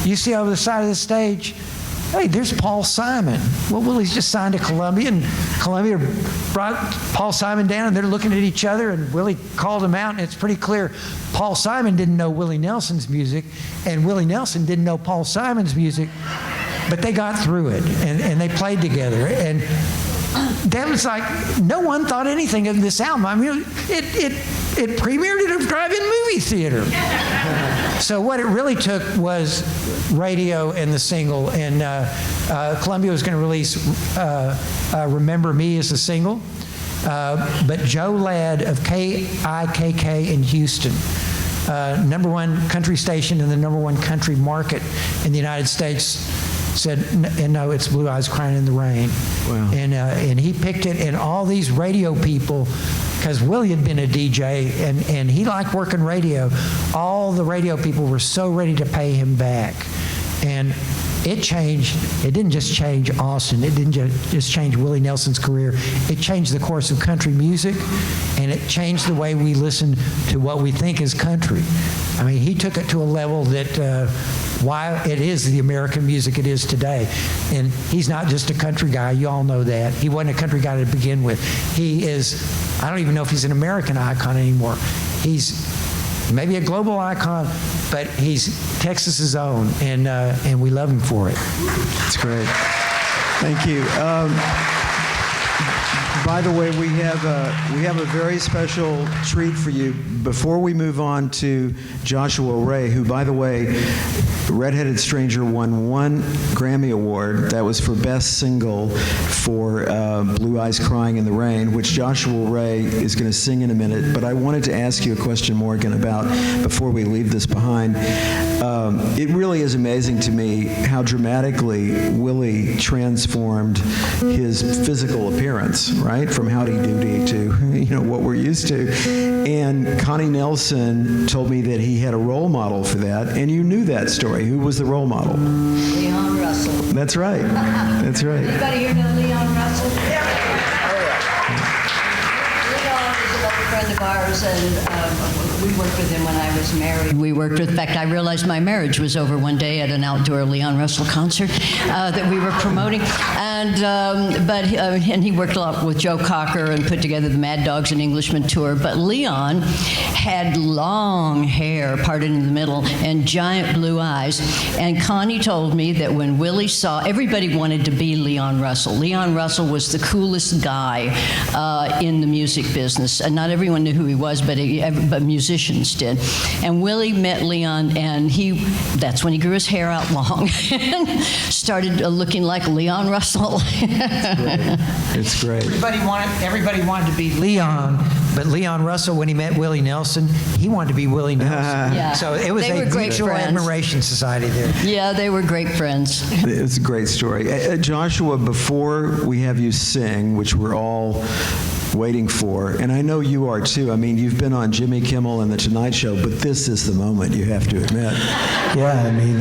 you see over the side of the stage, hey, there's Paul Simon. Well, Willie's just signed to Columbia, and Columbia brought Paul Simon down, and they're looking at each other, and Willie called him out, and it's pretty clear Paul Simon didn't know Willie Nelson's music, and Willie Nelson didn't know Paul Simon's music, but they got through it, and they played together. And that was like, no one thought anything of this album. I mean, it premiered at a drive-in movie theater. So what it really took was radio and the single, and Columbia was going to release Remember Me as a single, but Joe Ladd of KIKK in Houston, #1 country station in the #1 country market in the United States, said, no, it's Blue Eyes Crying in the Rain. Wow. And he picked it, and all these radio people, because Willie had been a DJ, and he liked working radio, all the radio people were so ready to pay him back. And it didn't just change Austin, it didn't just change Willie Nelson's career, it changed the course of country music, and it changed the way we listen to what we think is country. I mean, he took it to a level that why it is the American music it is today. And he's not just a country guy, you all know that. He wasn't a country guy to begin with. He is, I don't even know if he's an American icon anymore. He's maybe a global icon, but he's Texas's own, and we love him for it. That's great. Thank you. By the way, we have a very special treat for you before we move on to Joshua Ray, who, by the way, Red-Headed Stranger won 1 Grammy Award. That was for Best Single for Blue Eyes Crying in the Rain, which Joshua Ray is going to sing in a minute. But I wanted to ask you a question, Morgan, about, before we leave this behind, it really is amazing to me how dramatically Willie transformed his physical appearance, right? From Howdy Doody to, what we're used to. And Connie Nelson told me that he had a role model for that, and you knew that story. Who was the role model? Leon Russell. That's right. That's right. Anybody here know Leon Russell? Leon is an old friend of ours, and we worked with him when I was married. We worked with, in fact, I realized my marriage was over one day at an outdoor Leon Russell concert that we were promoting. And he worked a lot with Joe Cocker and put together the Mad Dogs and Englishmen tour. But Leon had long hair parted in the middle and giant blue eyes. And Connie told me that when Willie saw, everybody wanted to be Leon Russell. Leon Russell was the coolest guy in the music business. And not everyone knew who he was, but musicians did. And Willie met Leon, and that's when he grew his hair out long and started looking like Leon Russell. It's great. Everybody wanted to be Leon, but Leon Russell, when he met Willie Nelson, he wanted to be Willie Nelson. Yeah. So it was They a were great mutual friends. admiration society there. Yeah, they were great friends. It's a great story. Joshua, before we have you sing, which we're all waiting for, and I know you are too. I mean, you've been on Jimmy Kimmel and The Tonight Show, but this is the moment, you have to admit. Yeah, I mean,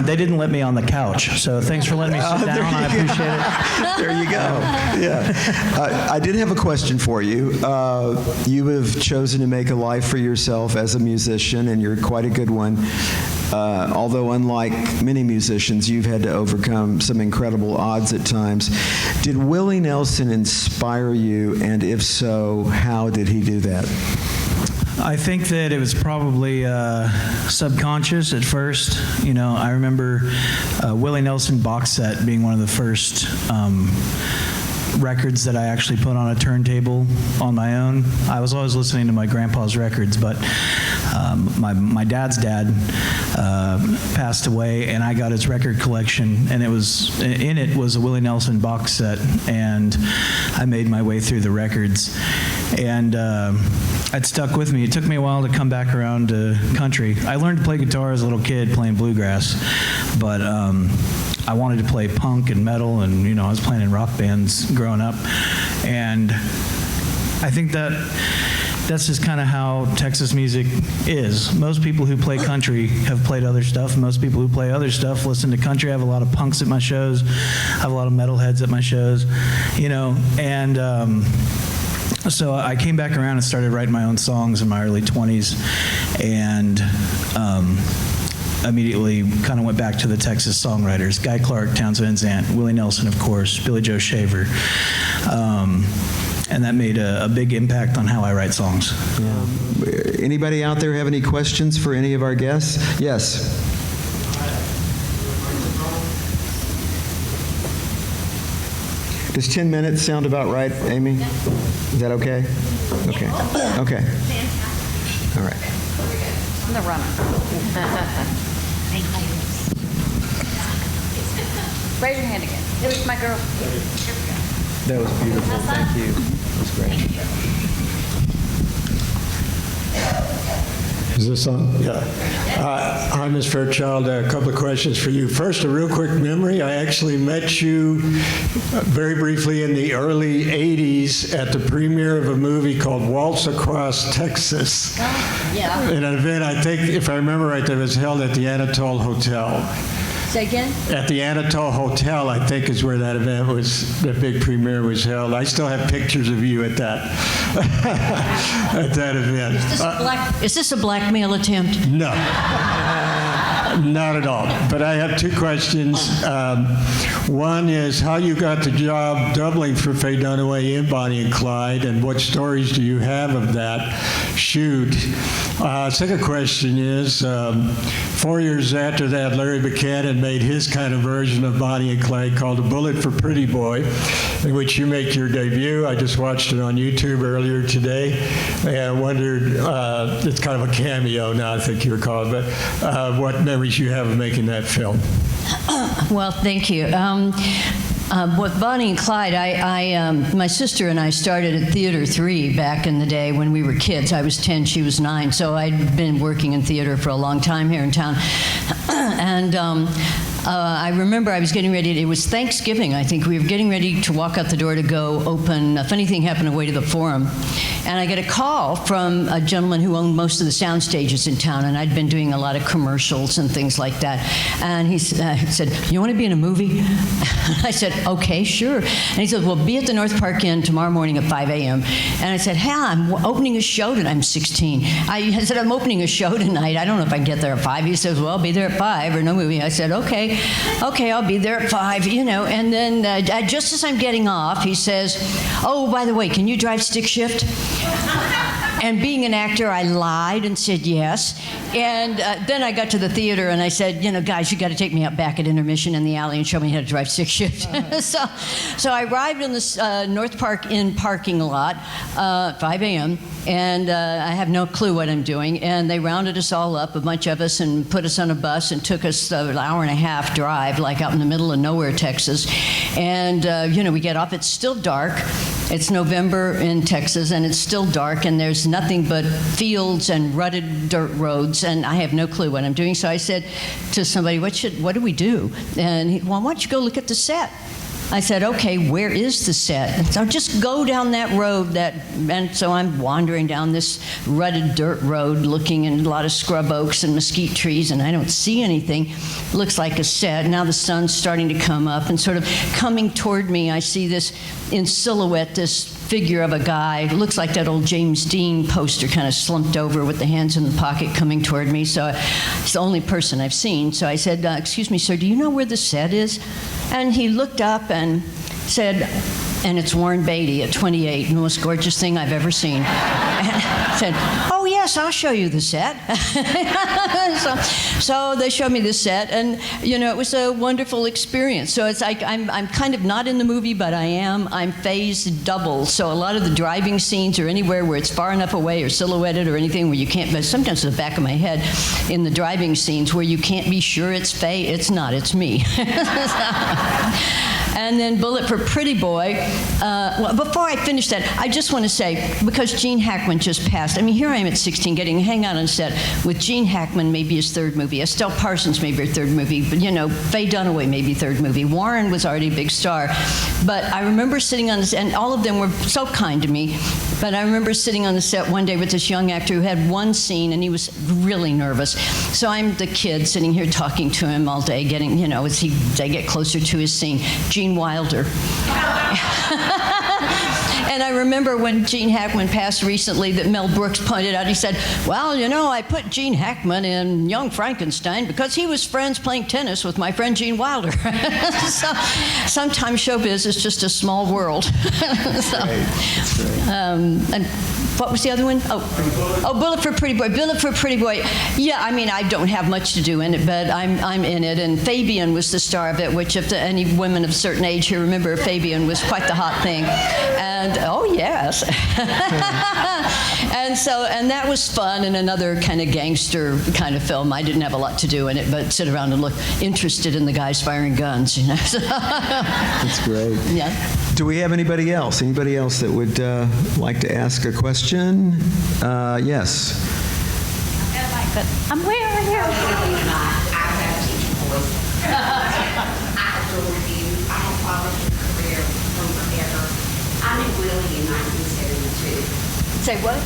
they didn't let me on the couch, so thanks for letting me sit down. I appreciate it. There you go. Yeah. I did have a question for you. You have chosen to make a life for yourself as a musician, and you're quite a good one. Although unlike many musicians, you've had to overcome some incredible odds at times. Did Willie Nelson inspire you, and if so, how did he do that? I think that it was probably subconscious at first. I remember Willie Nelson box set being one of the first records that I actually put on a turntable on my own. I was always listening to my grandpa's records, but my dad's dad passed away, and I got his record collection, and in it was a Willie Nelson box set, and I made my way through the records, and it stuck with me. It took me a while to come back around to country. I learned to play guitar as a little kid playing bluegrass, but I wanted to play punk and metal, and I was playing in rock bands growing up, and I think that's just kind of how Texas music is. Most people who play country have played other stuff. Most people who play other stuff listen to country. I have a lot of punks at my shows. I have a lot of metalheads at my shows, and so I came back around and started writing my own songs in my early 20s, and immediately kind of went back to the Texas songwriters: Guy Clark, Townes Van Zandt, Willie Nelson, of course, Billy Joe Shaver. And that made a big impact on how I write songs. Yeah. Anybody out there have any questions for any of our guests? Yes. Does 10 minutes sound about right, Amy? Is that okay? Okay. Okay. All right. I'm the runner. Thank you. Raise your hand again. Here's my girl. That was beautiful. Thank you. That was great. Is this on? Yeah. Hi, Ms. Fairchild. A couple of questions for you. First, a real quick memory. I actually met you very briefly in the early 80s at the premiere of a movie called Waltz Across Texas. Yeah. In an event, I think, if I remember right, that was held at the Anatole Hotel. Say again? At the Anatole Hotel, I think, is where that event was, the big premiere was held. I still have pictures of you at that, at that event. Is this a blackmail attempt? No, not at all. But I have two questions. One is how you got the job doubling for Faye Dunaway in Bonnie and Clyde, and what stories do you have of that shoot? Second question is, 4 years after that, Larry Buchanan made his kind of version of Bonnie and Clyde called A Bullet for Pretty Boy, in which you make your debut. I just watched it on YouTube earlier today, and I wondered, it's kind of a cameo now, I think you would call it, but what memories you have of making that film? Well, thank you. With Bonnie and Clyde, my sister and I started at Theater 3 back in the day when we were kids. I was 10, she was 9, so I'd been working in theater for a long time here in town. And I remember I was getting ready, it was Thanksgiving, I think. We were getting ready to walk out the door to go open A Funny Thing Happened Away to the Forum. And I get a call from a gentleman who owned most of the sound stages in town, and I'd been doing a lot of commercials and things like that. And he said, "You want to be in a movie?" I said, "Okay, sure." And he said, "Well, be at the North Park Inn tomorrow morning at 5 a.m. And I said, "Hey, I'm opening a show tonight." I'm 16. I said, "I'm opening a show tonight. I don't know if I can get there at 5. He says, "Well, I'll be there at 5 or no movie." I said, okay, I'll be there at 5, you know. And then just as I'm getting off, he says, "Oh, by the way, can you drive stick shift?" And being an actor, I lied and said yes. And then I got to the theater and I said, "Guys, you got to take me out back at intermission in the alley and show me how to drive stick shift." So I arrived in the North Park Inn parking lot, 5 a.m., and I have no clue what I'm doing. And they rounded us all up, a bunch of us, and put us on a bus and took us an hour and a half drive, like out in the middle of nowhere, Texas. And, we get off. It's still dark. It's November in Texas, and it's still dark, and there's nothing but fields and rutted dirt roads, and I have no clue what I'm doing. So I said to somebody, what do we do? And he, "Well, why don't you go look at the set?" I said, "Okay, where is the set?" And so just go down that road. And so I'm wandering down this rutted dirt road, looking at a lot of scrub oaks and mesquite trees, and I don't see anything. It looks like a set. Now the sun's starting to come up, and sort of coming toward me, I see this in silhouette, this figure of a guy. It looks like that old James Dean poster, kind of slumped over with the hands in the pocket, coming toward me. So it's the only person I've seen. So I said, "Excuse me, sir, do you know where the set is?" And he looked up and said, "And it's Warren Beatty at 28, the most gorgeous thing I've ever seen." And I said, "Oh yes, I'll show you the set." so they showed me the set, and it was a wonderful experience. So it's like I'm kind of not in the movie, but I'm phased double. So a lot of the driving scenes or anywhere where it's far enough away or silhouetted or anything where you can't, but sometimes in the back of my head in the driving scenes where you can't be sure it's not, it's me. And then Bullet for Pretty Boy. Well, before I finish that, I just want to say, because Gene Hackman just passed, I mean, here I am at 16 getting to hang out on set with Gene Hackman, maybe his third movie, Estelle Parsons, maybe her third movie, but Faye Dunaway, maybe third movie. Warren was already a big star. But I remember sitting on this, and all of them were so kind to me, but I remember sitting on the set one day with this young actor who had one scene, and he was really nervous. So I'm the kid sitting here talking to him all day, getting, as they get closer to his scene. Gene Wilder. And I remember when Gene Hackman passed recently that Mel Brooks pointed out, he said, "Well, I put Gene Hackman in Young Frankenstein because he was friends playing tennis with my friend Gene Wilder." So sometimes showbiz is just a small world. And what was the other one? Oh, Bullet for Pretty Boy. Bullet for Pretty Boy. Yeah, I mean, I don't have much to do in it, but I'm in it. And Fabian was the star of it, which if any women of a certain age here remember, Fabian was quite the hot thing. And oh yes. and that was fun, and another kind of gangster kind of film. I didn't have a lot to do in it, but sit around and look interested in the guys firing guns. That's great. Yeah. Do we have anybody else? Anybody else that would like to ask a question? Yes. But I'm way over here. I have teacher voice. I adore you. I have followed your career from forever. I met Willie in 1972. Say what?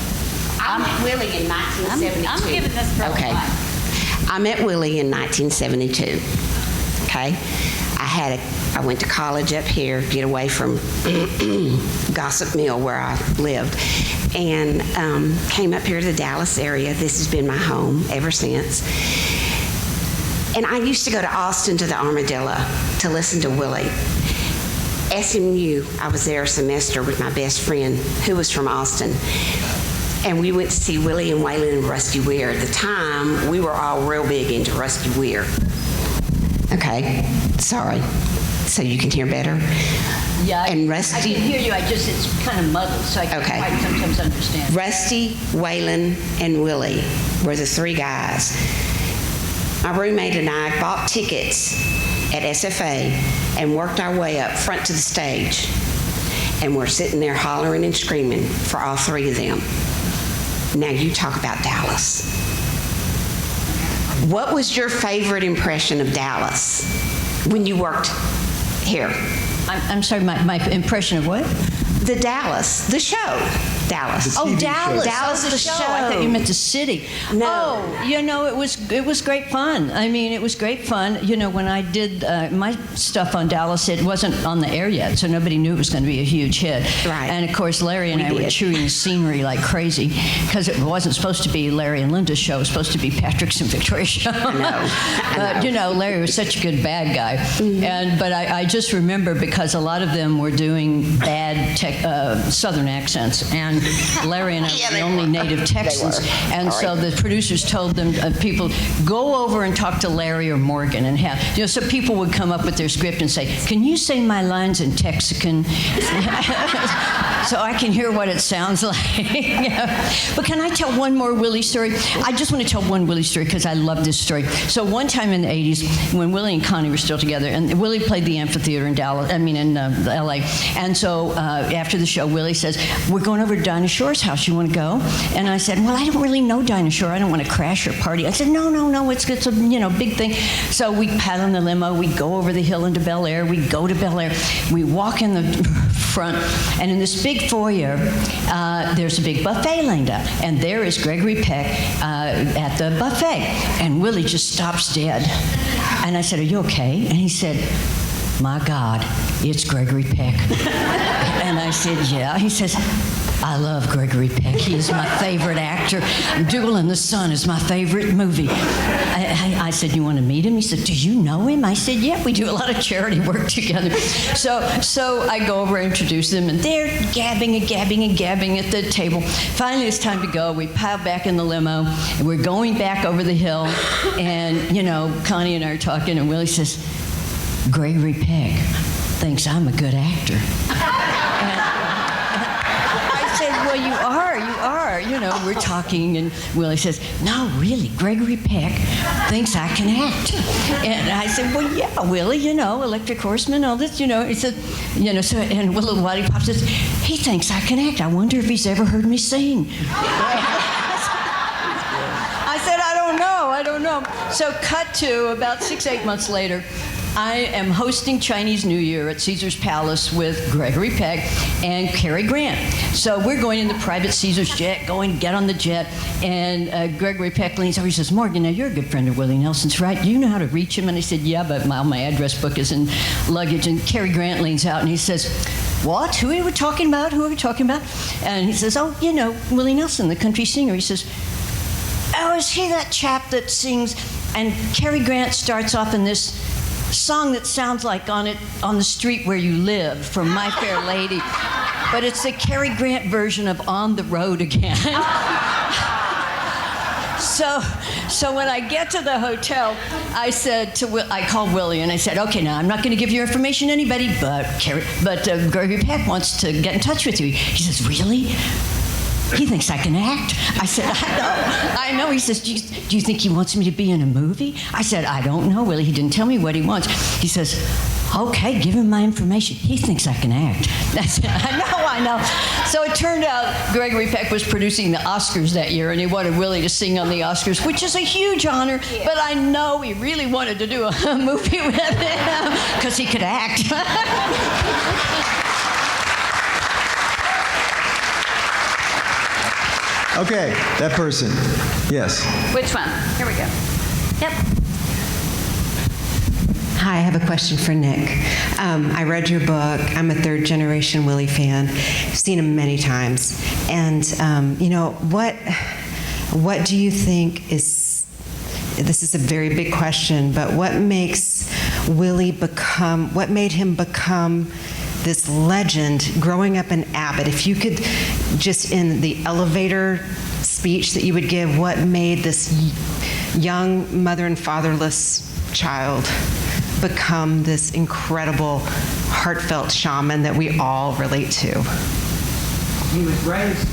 I met Willie in 1972. I'm giving this girl Okay. I met Willie in 1972. Okay. I went to college up here, get away from Gossip Mill where I lived, and came up here to the Dallas area. This has been my home ever since. And I used to go to Austin to the Armadillo to listen to Willie. SMU, I was there a semester with my best friend who was from Austin. And we went to see Willie and Waylon and Rusty Weir. At the time, we were all real big into Rusty Weir. Okay, sorry. So you can hear better? Yeah, And I Rusty- can hear you. It's kind of muddled, so I can't Okay. quite sometimes understand. Rusty, Waylon, and Willie were the three guys. my roommate and I bought tickets at SFA and worked our way up front to the stage. And we're sitting there hollering and screaming for all three of them. Now you talk about Dallas. What was your favorite impression of Dallas when you worked here? I'm sorry, my impression of what? The Dallas, the show. Dallas. Oh, Dallas. Dallas, the the show. show. I thought you meant the city. No. Oh, it was great fun. I mean, it was great fun. When I did my stuff on Dallas, it wasn't on the air yet, so nobody knew it was going to be a huge hit. Right. And of course, Larry and I were chewing the scenery like crazy because it wasn't supposed to be Larry and Linda's show. It was supposed to be Patrick's and Victoria's show. I know. But Larry was such a good bad guy. Mm-hmm. But I just remember because a lot of them were doing bad Southern accents, and Larry and I were the only native Texans, and so the producers told them, people, go over and talk to Larry or Morgan, and have, so people would come up with their script and say, can you say my lines in Texican? So I can hear what it sounds like. But can I tell one more Willie story? I just want to tell one Willie story because I love this story. So one time in the 80s, when Willie and Connie were still together, and Willie played the amphitheater in LA, and so after the show, Willie says, we're going over to Dinah Shore's house. You want to go? And I said, well, I don't really know Dinah Shore. I don't want to crash her party. I said, no, it's a big thing. So we pat on the limo. We go over the hill into Bel Air. We go to Bel Air. We walk in the front, and in this big foyer, there's a big buffet lined up, and there is Gregory Peck at the buffet, and Willie just stops dead. And I said, are you okay? And he said, my God, it's Gregory Peck. And I said, yeah. He says, I love Gregory Peck. He is my favorite actor. Duel in the Sun is my favorite movie. I said, you want to meet him? He said, do you know him? I said, yeah, we do a lot of charity work together. So I go over and introduce them, and they're gabbing at the table. Finally, it's time to go. We pile back in the limo, and we're going back over the hill, and, Connie and I are talking, and Willie says, Gregory Peck thinks I'm a good actor. I said, well, you are. We're talking, and Willie says, no, really, Gregory Peck thinks I can act. And I said, well, yeah, Willie, Electric Horseman, all this, He said, so, and Willie Waddy Pop says, he thinks I can act. I wonder if he's ever heard me sing. I said, I don't know. So cut to about 6-8 months later, I am hosting Chinese New Year at Caesar's Palace with Gregory Peck and Cary Grant. So we're going in the private Caesar's jet, get on the jet, and Gregory Peck leans over. He says, Morgan, now you're a good friend of Willie Nelson's, right? Do you know how to reach him? And I said, yeah, but my address book is in luggage. And Cary Grant leans out and he says, what? Who are we talking about? And he says, oh, Willie Nelson, the country singer. He says, oh, is he that chap that sings? And Cary Grant starts off in this song that sounds like On the Street Where You Live from My Fair Lady, but it's the Cary Grant version of On the Road Again. So when I get to the hotel, I called Willie and I said, okay, now I'm not going to give your information to anybody, but Gregory Peck wants to get in touch with you. He says, really? He thinks I can act. I said, I know. He says, do you think he wants me to be in a movie? I said, I don't know, Willie. He didn't tell me what he wants. He says, okay, give him my information. He thinks I can act. I said, I know. So it turned out Gregory Peck was producing the Oscars that year, and he wanted Willie to sing on the Oscars, which is a huge honor, but I know he really wanted to do a movie with him because he could act. Okay, that person. Yes. Which one? Here we go. Yep. Hi, I have a question for Nick. I read your book. I'm a third-generation Willie fan. I've seen him many times. And, what do you think is, this is a very big question, but what makes Willie what made him become this legend growing up in Abbott? If you could, just in the elevator speech that you would give, what made this young mother and fatherless child become this incredible, heartfelt shaman that we all relate to? He was raised,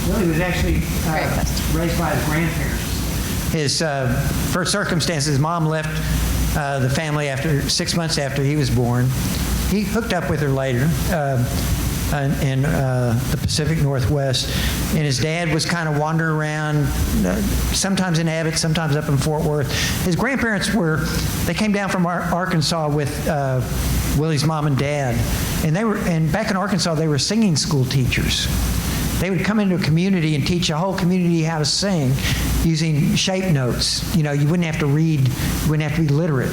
Willie was actually raised by his grandparents. his first circumstances, his mom left the family after 6 months after he was born. He hooked up with her later in the Pacific Northwest, and his dad was kind of wandering around, sometimes in Abbott, sometimes up in Fort Worth. His grandparents they came down from Arkansas with Willie's mom and dad, and back in Arkansas they were singing school teachers. They would come into a community and teach a whole community how to sing using shape notes. You wouldn't have to read, you wouldn't have to be literate.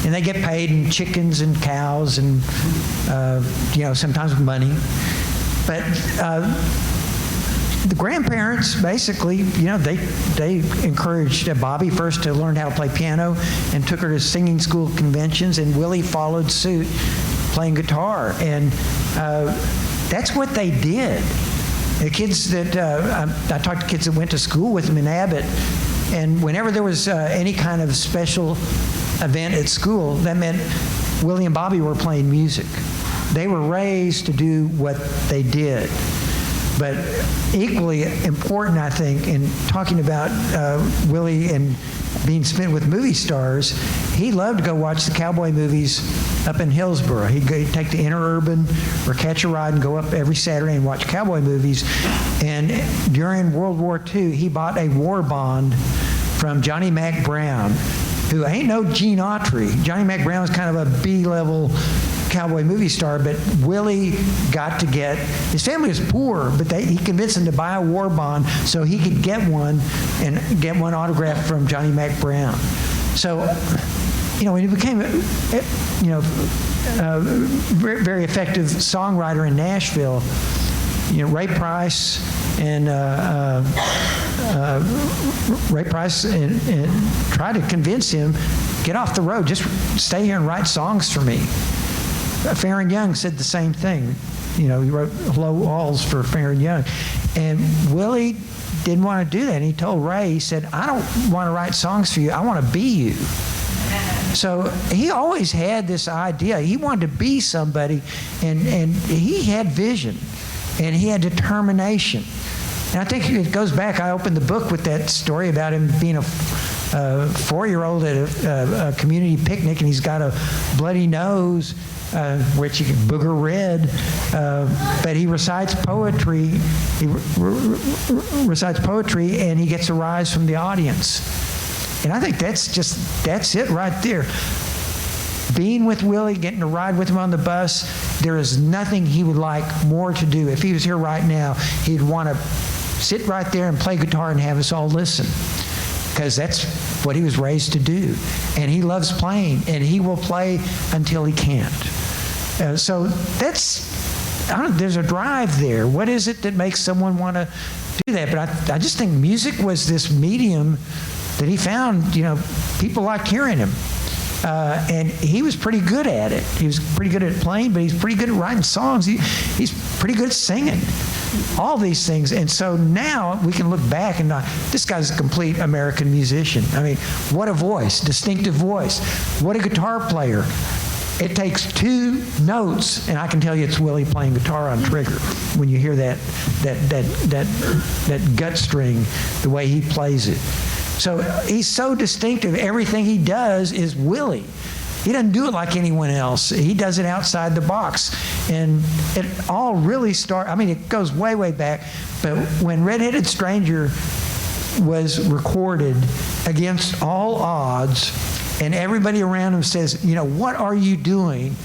And they get paid in chickens and cows and, sometimes money. But the grandparents basically, they encouraged Bobby first to learn how to play piano and took her to singing school conventions, and Willie followed suit playing guitar. And that's what they did. The kids that, I talked to kids that went to school with them in Abbott, and whenever there was any kind of special event at school, that meant Willie and Bobby were playing music. They were raised to do what they did. But equally important, I think, in talking about Willie and being spent with movie stars, he loved to go watch the cowboy movies up in Hillsborough. He'd take the Interurban or catch a ride and go up every Saturday and watch cowboy movies. And during World War II, he bought a war bond from Johnny Mac Brown, who ain't no Gene Autry. Johnny Mac Brown was kind of a B-level cowboy movie star, but Willie got to get, his family was poor, but he convinced them to buy a war bond so he could get one and get one autographed from Johnny Mac Brown. So, when he became, very, very effective songwriter in Nashville, Ray Price and tried to convince him, get off the road, just stay here and write songs for me. Farron Young said the same thing. He wrote Hello Walls for Farron Young. And Willie didn't want to do that. And he told Ray, he said, I don't want to write songs for you. I want to be you. So he always had this idea. He wanted to be somebody, and he had vision, and he had determination. And I think it goes back, I opened the book with that story about him being a 4-year-old at a community picnic, and he's got a bloody nose, which you can booger red, but he recites poetry. He recites poetry, and he gets a rise from the audience. And I think that's it right there. Being with Willie, getting to ride with him on the bus, there is nothing he would like more to do. If he was here right now, he'd want to sit right there and play guitar and have us all listen, because that's what he was raised to do. And he loves playing, and he will play until he can't. So there's a drive there. What is it that makes someone want to do that? But I just think music was this medium that he found, people liked hearing him. And he was pretty good at it. He was pretty good at playing, but he's pretty good at writing songs. He's pretty good at singing. All these things. And so now we can look back and this guy's a complete American musician. I mean, what a voice, distinctive voice. What a guitar player. It takes 2 notes, and I can tell you it's Willie playing guitar on Trigger when you hear that gut string, the way he plays it. So he's so distinctive. Everything he does is Willie. He doesn't do it like anyone else. He does it outside the box. And it all really it goes way, way back. But when Red-Headed Stranger was recorded against all odds, and everybody around him says, what are you doing?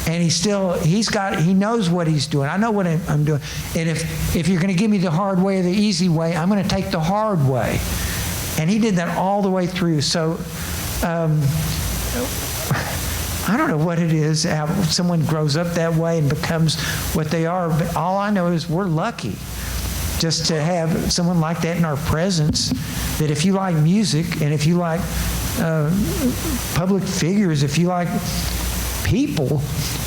And he knows what he's doing. I know what I'm doing. And if you're going to give me the hard way or the easy way, I'm going to take the hard way. And he did that all the way through. So I don't know what it is, how someone grows up that way and becomes what they are, but all I know is we're lucky just to have someone like that in our presence, that if you like music and if you like public figures, if you like people,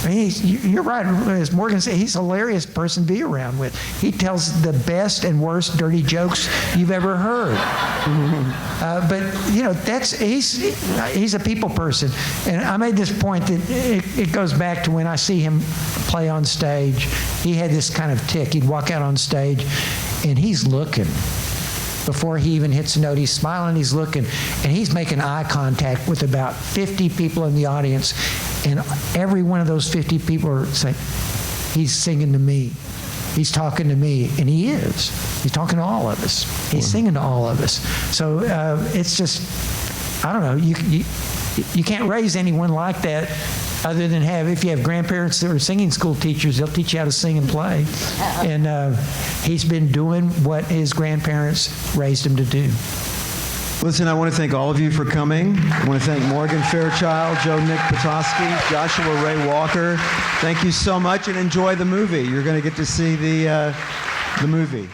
I mean, you're right, as Morgan said, he's a hilarious person to be around with. He tells the best and worst dirty jokes you've ever heard. But he's a people person. And I made this point that it goes back to when I see him play on stage. He had this kind of tick. He'd walk out on stage and he's looking. before he even hits a note. He's smiling, he's looking, and he's making eye contact with about 50 people in the audience. And every one of those 50 people are saying, he's singing to me. He's talking to me, and he is. He's talking to all of us. He's singing to all of us. So it's just, I don't know, you can't raise anyone like that other than if you have grandparents that are singing school teachers, they'll teach you how to sing and play. And he's been doing what his grandparents raised him to do. Listen, I want to thank all of you for coming. I want to thank Morgan Fairchild, Joe Nick Patoski, Joshua Ray Walker. Thank you so much, and enjoy the movie. You're going to get to see the movie.